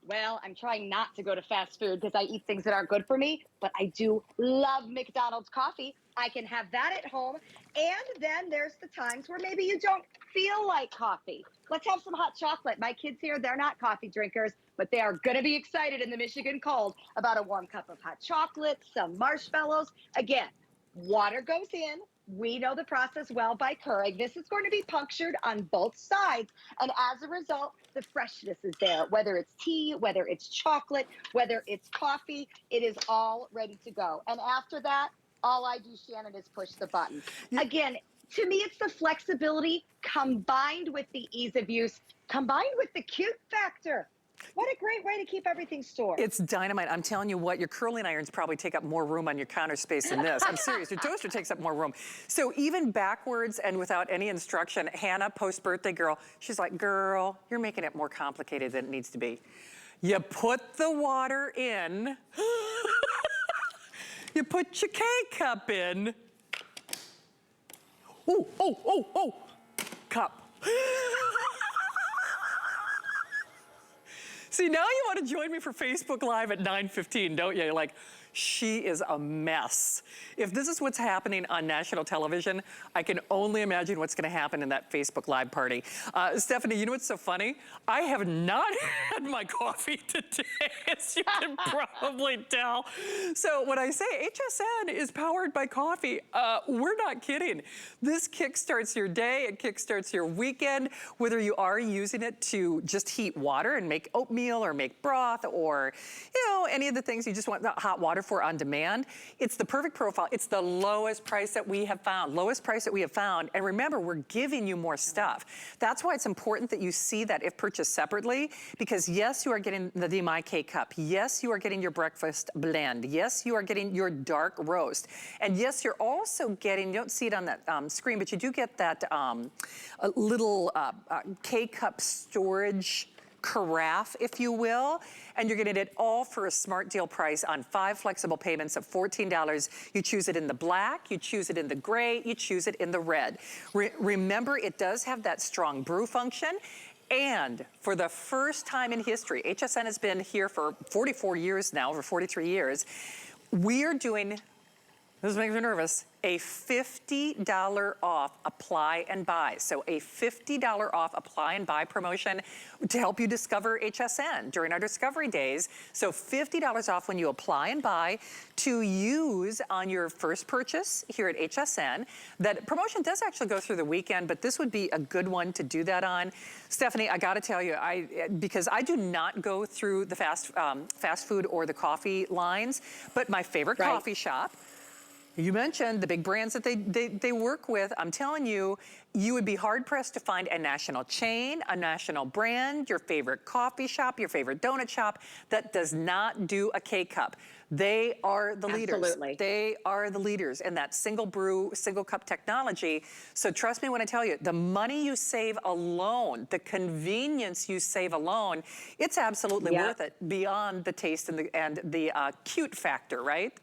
well, I'm trying not to go to fast food because I eat things that aren't good for me, but I do love McDonald's coffee. I can have that at home. And then there's the times where maybe you don't feel like coffee. Let's have some hot chocolate. My kids here, they're not coffee drinkers, but they are going to be excited in the Michigan cold about a warm cup of hot chocolate, some marshmallows. Again, water goes in. We know the process well by Keurig. This is going to be punctured on both sides. And as a result, the freshness is there. Whether it's tea, whether it's chocolate, whether it's coffee, it is all ready to go. And after that, all I do, Shannon, is push the button. Again, to me, it's the flexibility combined with the ease of use, combined with the cute factor. What a great way to keep everything stored. It's dynamite. I'm telling you what, your curling irons probably take up more room on your counter space than this. I'm serious, your toaster takes up more room. So even backwards and without any instruction, Hannah, post-birthday girl, she's like, girl, you're making it more complicated than it needs to be. You put the water in, you put your K-cup in. Oh, cup. See, now you want to join me for Facebook Live at 9:15, don't you? You're like, she is a mess. If this is what's happening on national television, I can only imagine what's going to happen in that Facebook Live party. Stephanie, you know what's so funny? I have not had my coffee today, as you can probably tell. So when I say HSN is powered by coffee, we're not kidding. This kickstarts your day, it kickstarts your weekend, whether you are using it to just heat water and make oatmeal or make broth, or, you know, any of the things you just want the hot water order for on demand. It's the perfect profile. It's the lowest price that we have found, And remember, we're giving you more stuff. That's why it's important that you see that if purchased separately, because yes, you are getting the DMI K-Cup. Yes, you are getting your breakfast blend. Yes, you are getting your dark roast. And yes, you're also getting, you don't see it on that screen, but you do get that little K-Cup storage carafe, if you will, and you're getting it all for a smart deal price on 5 flexible payments of $14. You choose it in the black, you choose it in the gray, you choose it in the red. Remember, it does have that strong brew function, and for the first time in history, HSN has been here for 44 years now, over 43 years, we are doing, this makes me nervous, a $50 off apply and buy. So a $50 off apply and buy promotion to help you discover HSN during our discovery days. So $50 off when you apply and buy to use on your first purchase here at HSN. That promotion does actually go through the weekend, but this would be a good one to do that on. Stephanie, I gotta tell you, because I do not go through the fast food or the coffee lines, but my favorite coffee shop, you mentioned the big brands that they work with. I'm telling you, you would be hard-pressed to find a national chain, a national brand, your favorite coffee shop, your favorite donut shop that does not do a K-Cup. They are the leaders. Absolutely. They are the leaders in that single brew, single cup technology. So trust me when I tell you, the money you save alone, the convenience you save alone, it's absolutely worth it beyond the taste and the cute factor, right?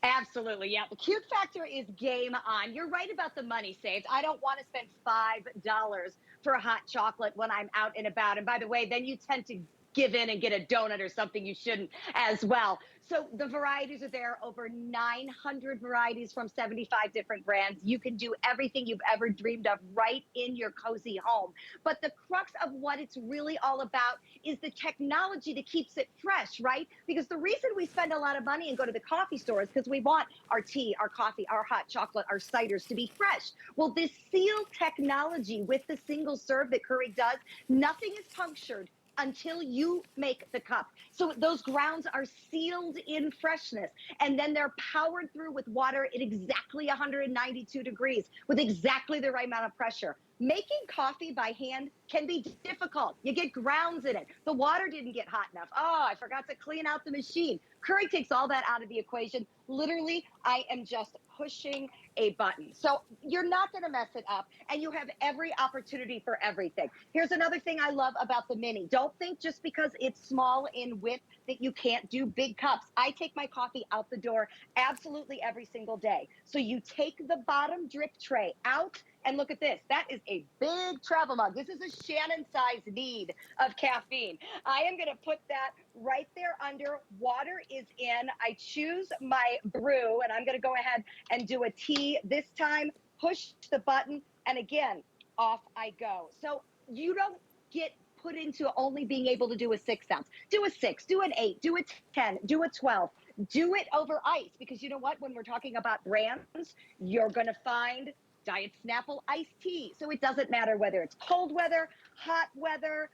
Absolutely, yeah. The cute factor is game on. You're right about the money saved. I don't want to spend $5 for a hot chocolate when I'm out and about. And by the way, then you tend to give in and get a donut or something you shouldn't as well. So the varieties are there, over 900 varieties from 75 different brands. You can do everything you've ever dreamed of right in your cozy home. But the crux of what it's really all about is the technology that keeps it fresh, right? Because the reason we spend a lot of money and go to the coffee store is because we want our tea, our coffee, our hot chocolate, our ciders to be fresh. Well, this seal technology with the single serve that Keurig does, nothing is punctured until you make the cup. So those grounds are sealed in freshness, and then they're powered through with water at exactly 192 degrees with exactly the right amount of pressure. Making coffee by hand can be difficult. You get grounds in it. The water didn't get hot enough. Oh, I forgot to clean out the machine. Keurig takes all that out of the equation. Literally, I am just pushing a button. So you're not going to mess it up, and you have every opportunity for everything. Here's another thing I love about the Mini. Don't think just because it's small in width that you can't do big cups. I take my coffee out the door absolutely every single day. So you take the bottom drip tray out, and look at this. That is a big travel mug. This is a Shannon size need of caffeine. I am going to put that right there under. Water is in. I choose my brew, and I'm going to go ahead and do a tea this time. Push the button, and again, off I go. So you don't get put into only being able to do a 6 ounce. Do a 6, do an 8, do a 10, do a 12. Do it over ice, because you know what? When we're talking about brands, you're going to find Diet Snapple iced tea. So it doesn't matter whether it's cold weather, hot weather,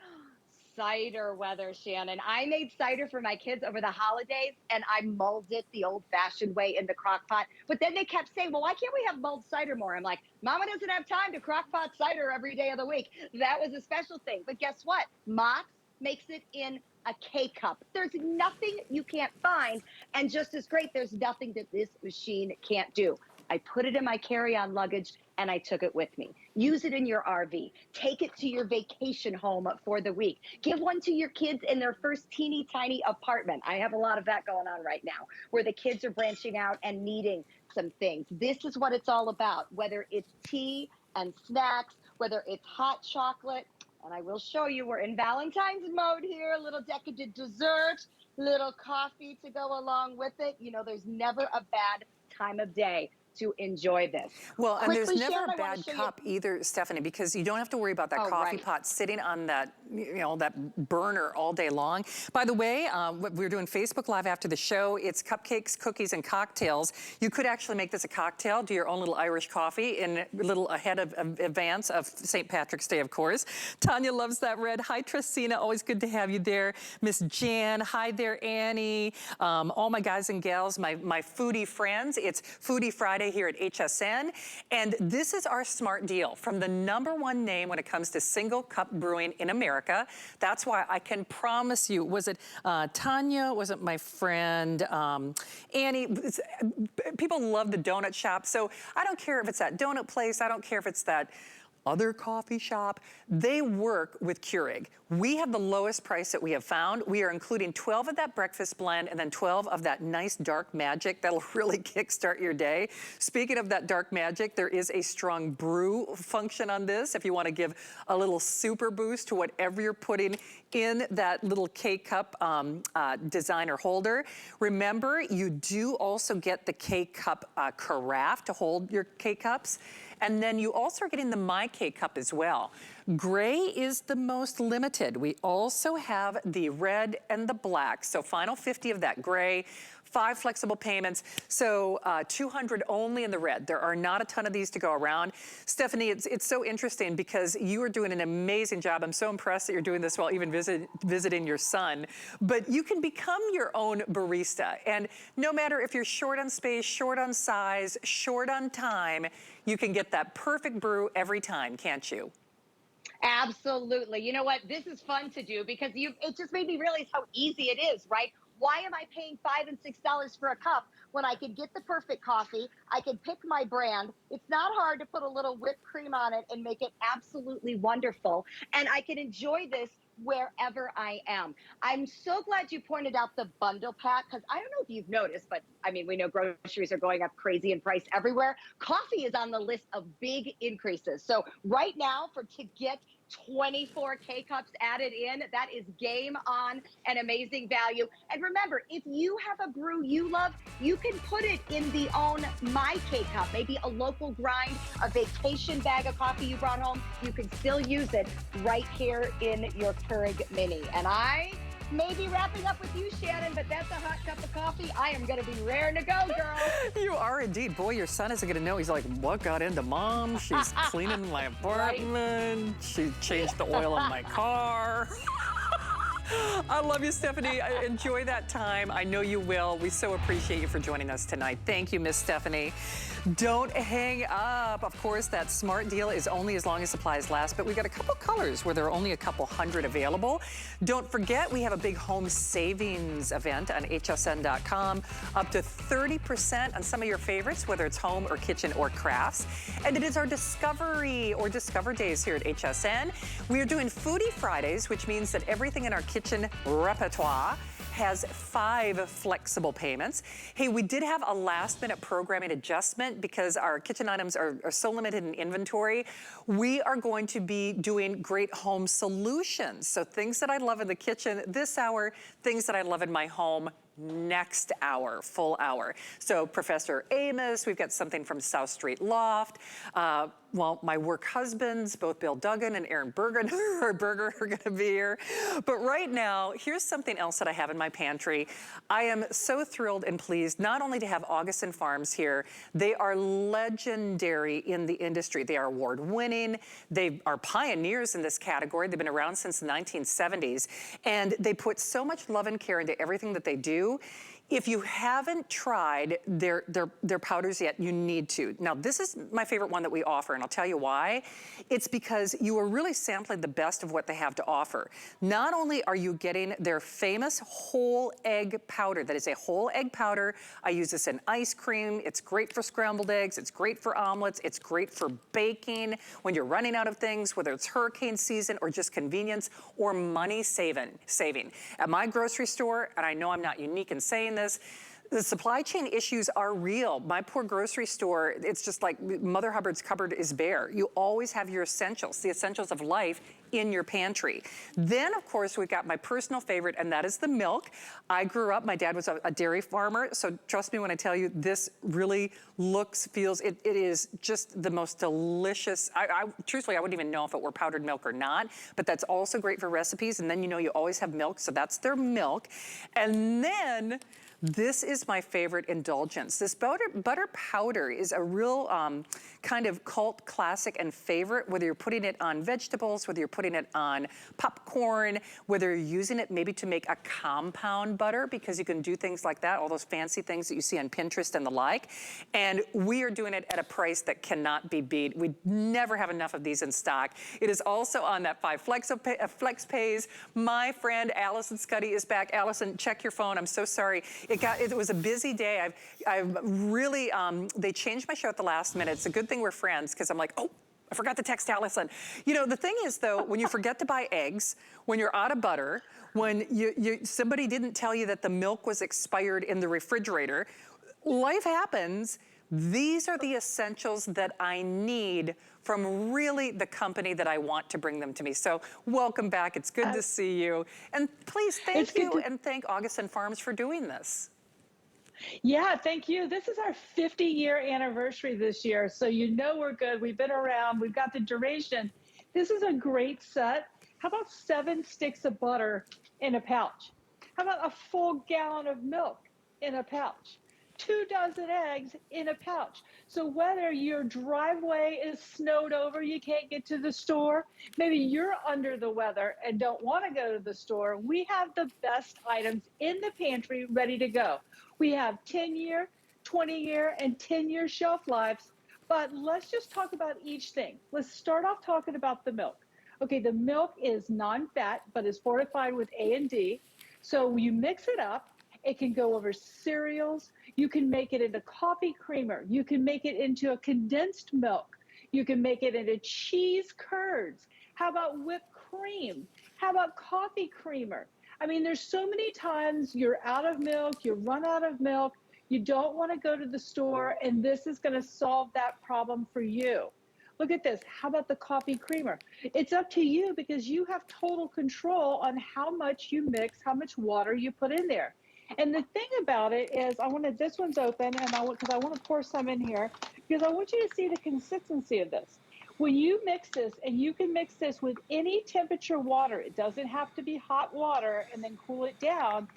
cider weather, Shannon. I made cider for my kids over the holidays, and I mulled it the old-fashioned way in the crock pot. But then they kept saying, well, why can't we have mulled cider more? I'm like, Mama doesn't have time to crock pot cider every day of the week. That was a special thing. But guess what? Mott's makes it in a K-Cup. There's nothing you can't find. And just as great, there's nothing that this machine can't do. I put it in my carry-on luggage, and I took it with me. Use it in your RV. Take it to your vacation home for the week. Give one to your kids in their first teeny tiny apartment. I have a lot of that going on right now, where the kids are branching out and needing some things. This is what it's all about, whether it's tea and snacks, whether it's hot chocolate. And I will show you, we're in Valentine's mode here, a little decadent dessert, little coffee to go along with it. You know, there's never a bad time of day to enjoy this. Well, and Quickly, there's never Shannon, a I wanna bad show you- cup either, Stephanie, because you don't have to worry about that coffee pot sitting on that, that burner all day long. By the way, we're doing Facebook Live after the show. It's cupcakes, cookies, and cocktails. You could actually make this a cocktail, do your own little Irish coffee in a little ahead of advance of St. Patrick's Day, of course. Tanya loves that red. Hi, Tristina. Always good to have you there. Miss Jan. Hi there, Annie. All my guys and gals, my foodie friends. It's Foodie Friday here at HSN. And this is our smart deal from the #1 name when it comes to single cup brewing in America. That's why I can promise you, was it Tanya? Was it my friend Annie? People love the donut shop. So I don't care if it's that donut place. I don't care if it's that other coffee shop. They work with Keurig. We have the lowest price that we have found. We are including 12 of that breakfast blend and then 12 of that nice dark magic that'll really kickstart your day. Speaking of that dark magic, there is a strong brew function on this if you want to give a little super boost to whatever you're putting in that little K-cup designer holder. Remember, you do also get the K-cup carafe to hold your K-cups. And then you also are getting the My K-cup as well. Gray is the most limited. We also have the red and the black. So final 50 of that gray, 5 flexible payments. So 200 only in the red. There are not a ton of these to go around. Stephanie, it's so interesting because you are doing an amazing job. I'm so impressed that you're doing this while even visiting your son. But you can become your own barista. And no matter if you're short on space, short on size, short on time, you can get that perfect brew every time, can't you? Absolutely. You know what? This is fun to do because it just made me realize how easy it is, right? Why am I paying $5 and $6 for a cup when I could get the perfect coffee? I can pick my brand. It's not hard to put a little whipped cream on it and make it absolutely wonderful. And I can enjoy this wherever I am. I'm so glad you pointed out the bundle pack because I don't know if you've noticed, but I mean, we know groceries are going up crazy in price everywhere. Coffee is on the list of big increases. So right now to get 24 K-cups added in, that is game on and amazing value. And remember, if you have a brew you love, you can put it in the own My K-cup, maybe a local grind, a vacation bag of coffee you brought home. You can still use it right here in your Keurig Mini. And I may be wrapping up with you, Shannon, but that's a hot cup of coffee. I am going to be raring to go, girl. You are indeed. Boy, your son isn't going to know. He's like, what got into mom? She's cleaning my apartment. She changed the oil in my car. I love you, Stephanie. Enjoy that time. I know you will. We so appreciate you for joining us tonight. Thank you, Miss Stephanie. Don't hang up. Of course, that smart deal is only as long as supplies last, but we've got a couple colors where there are only a couple hundred available. Don't forget, we have a big home savings event on hsn.com, up to 30% on some of your favorites, whether it's home or kitchen or crafts. And it is our discovery or discover days here at HSN. We are doing Foodie Fridays, which means that everything in our kitchen repertoire has 5 flexible payments. Hey, we did have a last minute programming adjustment because our kitchen items are so limited in inventory. We are going to be doing great home solutions. So things that I love in the kitchen this hour, things that I love in my home next hour, full hour. So Professor Amos, we've got something from South Street Loft. Well, my work husbands, both Bill Duggan and Aaron Berger are gonna be here. But right now, here's something else that I have in my pantry. I am so thrilled and pleased not only to have Augustine Farms here, they are legendary in the industry. They are award-winning. They are pioneers in this category. They've been around since the 1970s. And they put so much love and care into everything that they do. If you haven't tried their powders yet, you need to. Now, this is my favorite one that we offer, and I'll tell you why. It's because you are really sampling the best of what they have to offer. Not only are you getting their famous whole egg powder, that is a whole egg powder. I use this in ice cream. It's great for scrambled eggs. It's great for omelets. It's great for baking when you're running out of things, whether it's hurricane season or just convenience or money saving. At my grocery store, and I know I'm not unique in saying this, the supply chain issues are real. My poor grocery store, it's just like Mother Hubbard's cupboard is bare. You always have your essentials, the essentials of life in your pantry. Then, of course, we've got my personal favorite, and that is the milk. I grew up, my dad was a dairy farmer, so trust me when I tell you, this really looks, feels, it is just the most delicious. Truthfully, I wouldn't even know if it were powdered milk or not, but that's also great for recipes, and then you know you always have milk, so that's their milk. And then, this is my favorite indulgence. This butter powder is a real kind of cult classic and favorite, whether you're putting it on vegetables, whether you're putting it on popcorn, whether you're using it maybe to make a compound butter, because you can do things like that, all those fancy things that you see on Pinterest and the like. And we are doing it at a price that cannot be beat. We never have enough of these in stock. It is also on that 5 flex pays. My friend Allison Scuddy is back. Allison, check your phone. I'm so sorry. It was a busy day. I've really, they changed my show at the last minute. It's a good thing we're friends, because I'm like, oh, I forgot to text Allison. You know, the thing is though, when you forget to buy eggs, when you're out of butter, when somebody didn't tell you that the milk was expired in the refrigerator, life happens. These are the essentials that I need from really the company that I want to bring them to me. So welcome back, it's good to see you. And please thank you and thank Augustine Farms for doing this. Yeah, thank you. This is our 50-year anniversary this year, so you know we're good. We've been around, we've got the duration. This is a great set. How about 7 sticks of butter in a pouch? How about a full gallon of milk in a pouch? 2 dozen eggs in a pouch. So whether your driveway is snowed over, you can't get to the store, maybe you're under the weather and don't want to go to the store, we have the best items in the pantry ready to go. We have 10-year, 20-year, and 10-year shelf lives, but let's just talk about each thing. Let's start off talking about the milk. Okay, the milk is non-fat, but is fortified with A and D. So you mix it up. It can go over cereals. You can make it into coffee creamer. You can make it into a condensed milk. You can make it into cheese curds. How about whipped cream? How about coffee creamer? I mean, there's so many times you're out of milk, you run out of milk, you don't want to go to the store, and this is going to solve that problem for you. Look at this. How about the coffee creamer? It's up to you, because you have total control on how much you mix, how much water you put in there. And the thing about it is, this one's open, and I want to pour some in here, because I want you to see the consistency of this. When you mix this, and you can mix this with any temperature water, it doesn't have to be hot water and then cool it down.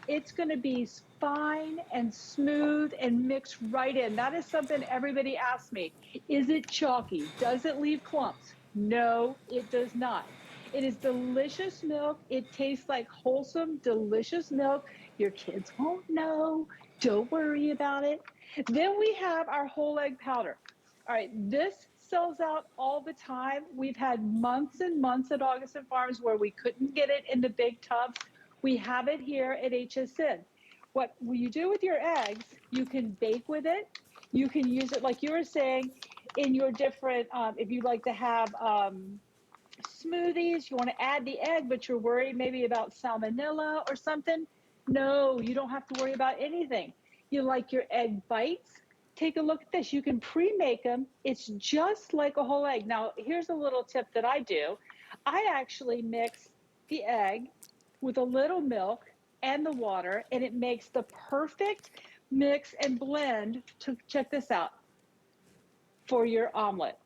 It's going to be fine and smooth and mix right in. That is something everybody asks me. Is it chalky? Does it leave clumps? No, it does not. It is delicious milk. It tastes like wholesome, delicious milk. Your kids won't know. Don't worry about it. Then we have our whole egg powder. All right, this sells out all the time. We've had months and months at Augustine Farms where we couldn't get it in the big tubs. We have it here at Hsn. What you do with your eggs, you can bake with it. You can use it, like you were saying, in your different, if you like to have smoothies, you want to add the egg, but you're worried maybe about salmonella or something. No, you don't have to worry about anything. You like your egg bites? Take a look at this. You can pre-make them. It's just like a whole egg. Now, here's a little tip that I do. I actually mix the egg with a little milk and the water, and it makes the perfect mix and blend to, check this out, for your omelet.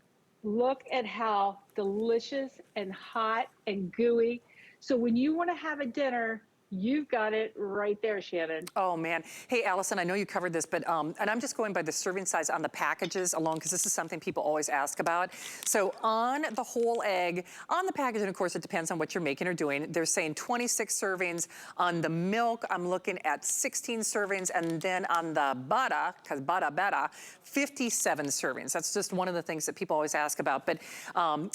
Look at how delicious and hot and gooey. So when you want to have a dinner, you've got it right there, Shannon. Oh man. Hey, Allison, I know you covered this, but, and I'm just going by the serving size on the packages alone, because this is something people always ask about. So on the whole egg, on the package, and of course it depends on what you're making or doing, they're saying 26 servings. On the milk, I'm looking at 16 servings, and then on the butter, because butter better, 57 servings. That's just one of the things that people always ask about. But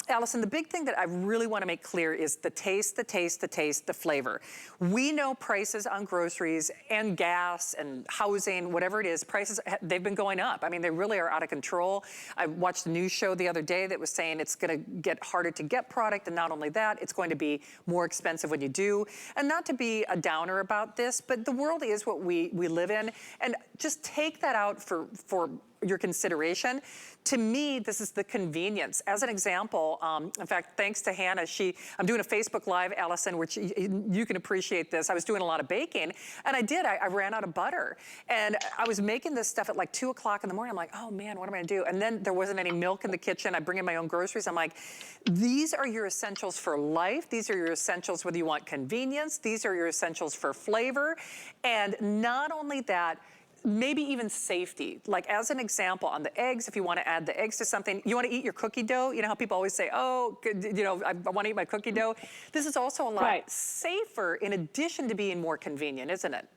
Allison, the big thing that I really want to make clear is the taste, the taste, the taste, the flavor. We know prices on groceries and gas and housing, whatever it is, prices, they've been going up. I mean, they really are out of control. I watched a news show the other day that was saying it's going to get harder to get product, and not only that, it's going to be more expensive when you do. And not to be a downer about this, but the world is what we live in, and just take that out for your consideration. To me, this is the convenience. As an example, in fact, thanks to Hannah, I'm doing a Facebook Live, Allison, which you can appreciate this. I was doing a lot of baking, and I ran out of butter. And I was making this stuff at like 2 o'clock in the morning. I'm like, oh man, what am I gonna do? And then there wasn't any milk in the kitchen. I bring in my own groceries. I'm like, these are your essentials for life. These are your essentials whether you want convenience. These are your essentials for flavor. And not only that, maybe even safety. Like as an example, on the eggs, if you want to add the eggs to something, you want to eat your cookie dough. You know how people always say, oh, you know, I want to eat my cookie dough. This is also a lot safer in addition to being more convenient, isn't it?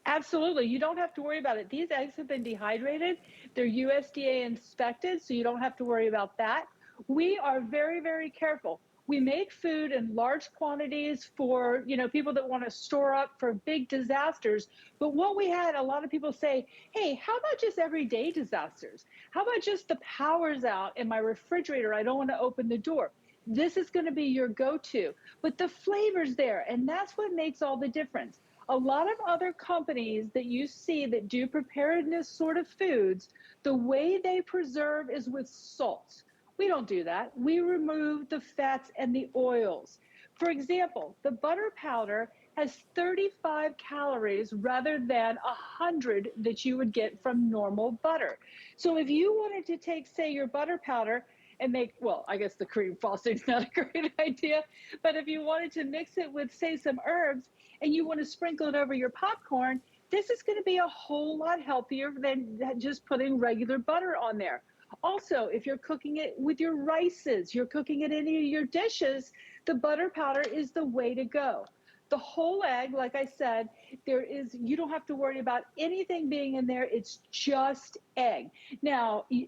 Absolutely. You don't have to worry about it. These eggs have been dehydrated. They're USDA inspected, so you don't have to worry about that. We are very, very careful. We make food in large quantities for, you know, people that want to store up for big disasters. But what we had, a lot of people say, hey, how about just everyday disasters? How about just the power's out in my refrigerator? I don't want to open the door. This is going to be your go-to. But the flavor's there, and that's what makes all the difference. A lot of other companies that you see that do preparedness sort of foods, the way they preserve is with salt. We don't do that. We remove the fats and the oils. For example, the butter powder has 35 calories rather than 100 that you would get from normal butter. So if you wanted to take, say, your butter powder and make, well, I guess the cream frosting's not a great idea, but if you wanted to mix it with, say, some herbs and you want to sprinkle it over your popcorn, this is going to be a whole lot healthier than just putting regular butter on there. Also, if you're cooking it with your rices, you're cooking it in any of your dishes, the butter powder is the way to go. The whole egg, like I said, you don't have to worry about anything being in there. It's just egg. Now, you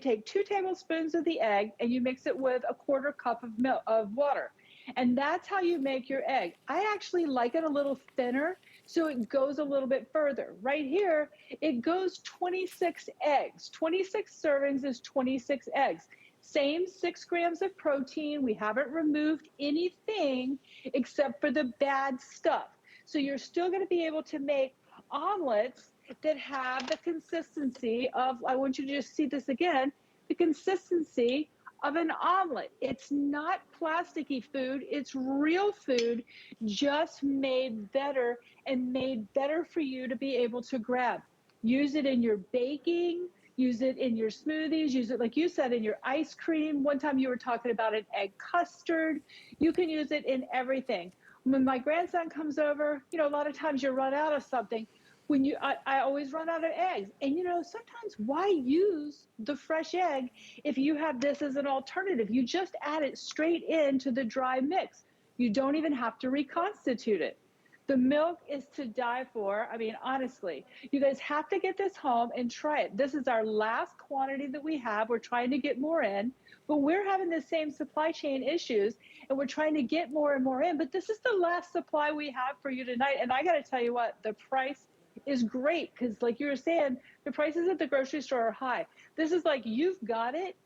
take 2 tablespoons of the egg and you mix it with a 1/4 cup of water. And that's how you make your egg. I actually like it a little thinner, so it goes a little bit further. Right here, it goes 26 eggs. 26 servings is 26 eggs. Same 6 grams of protein. We haven't removed anything except for the bad stuff. So you're still going to be able to make omelets that have the consistency of, I want you to just see this again, the consistency of an omelet. It's not plasticky food, it's real food, just made better and made better for you to be able to grab. Use it in your baking, use it in your smoothies, use it, like you said, in your ice cream. One time you were talking about an egg custard. You can use it in everything. When my grandson comes over, you know, a lot of times you run out of something. I always run out of eggs. And, you know, sometimes why use the fresh egg if you have this as an alternative? You just add it straight into the dry mix. You don't even have to reconstitute it. The milk is to die for. I mean, honestly, you guys have to get this home and try it. This is our last quantity that we have. We're trying to get more in, but we're having the same supply chain issues and we're trying to get more and more in. But this is the last supply we have for you tonight. And I got to tell you what, the price is great because, like you were saying, the prices at the grocery store are high. This is like, you've got it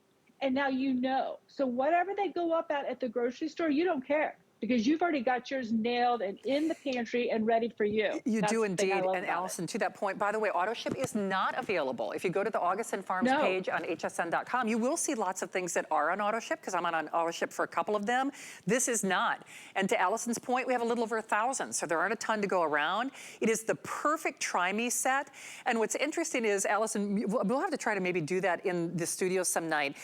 and now you know. So whatever they go up at the grocery store, you don't care because you've already got yours nailed and in the pantry and ready for you. You do indeed. And Allison, to that point, by the way, auto ship is not available. If you go to the Augustine Farms page on hsn.com, you will see lots of things that are on auto ship because I'm on auto ship for a couple of them. This is not. And to Allison's point, we have a little over 1,000, so there aren't a ton to go around. It is the perfect Try Me set. And what's interesting is, Allison, we'll have to try to maybe do that in the studio some night.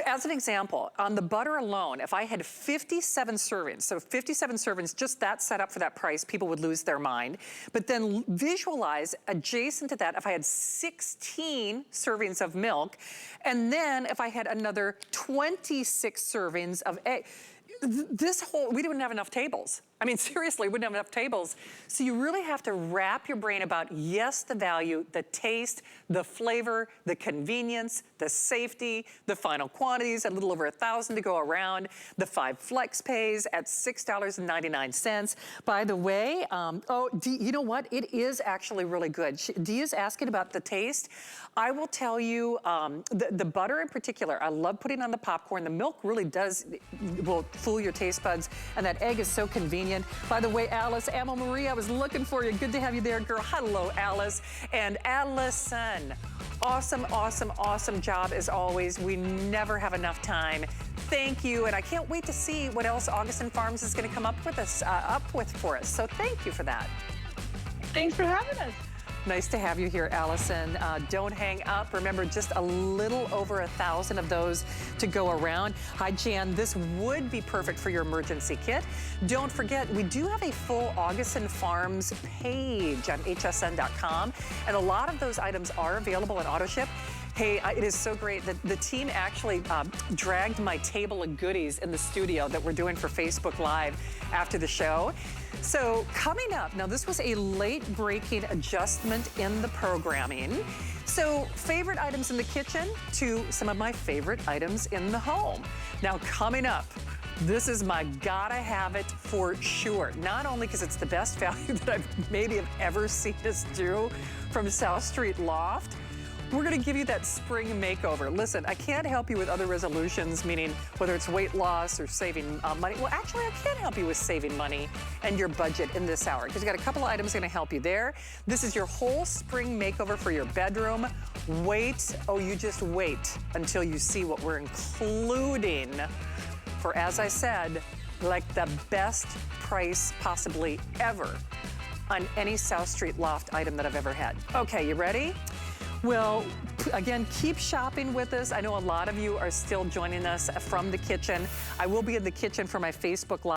As an example, on the butter alone, if I had 57 servings, so 57 servings, just that set up for that price, people would lose their mind. But then visualize adjacent to that, if I had 16 servings of milk, and then if I had another 26 servings of egg, we didn't have enough tables. I mean, seriously, we wouldn't have enough tables. So you really have to wrap your brain about, yes, the value, the taste, the flavor, the convenience, the safety, the final quantities, a little over 1,000 to go around, the 5 flex pays at $6.99. By the way, you know what? It is actually really good. Dia's asking about the taste. I will tell you, the butter in particular, I love putting on the popcorn. The milk really will fool your taste buds, and that egg is so convenient. By the way, Alice, Emma Marie, I was looking for you. Good to have you there, girl. Hello, Alice. And Allison, Awesome, awesome, awesome job as always. We never have enough time. Thank you, and I can't wait to see what else Augustine Farms is going to come up with for us. So thank you for that. Thanks for having us. Nice to have you here, Allison. Don't hang up. Remember, just a little over 1,000 of those to go around. Hi, Jan. This would be perfect for your emergency kit. Don't forget, we do have a full Augustine Farms page on hsn.com, and a lot of those items are available in AutoShip. Hey, it is so great that the team actually dragged my table of goodies in the studio that we're doing for Facebook Live after the show. So coming up, now this was a late-breaking adjustment in the programming. So favorite items in the kitchen to some of my favorite items in the home. Now coming up, this is my gotta have it for sure. Not only because it's the best value that I've maybe have ever seen us do from South Street Loft, we're gonna give you that spring makeover. Listen, I can't help you with other resolutions, meaning whether it's weight loss or saving money. Well, actually, I can help you with saving money and your budget in this hour, because we got a couple of items gonna help you there. This is your whole spring makeover for your bedroom. Wait, oh, you just wait until you see what we're including for, as I said, like the best price possibly ever on any South Street Loft item that I've ever had. Okay, you ready? Well, again, keep shopping with us. I know a lot of you are still joining us from the kitchen. I will be in the kitchen for my Facebook Live.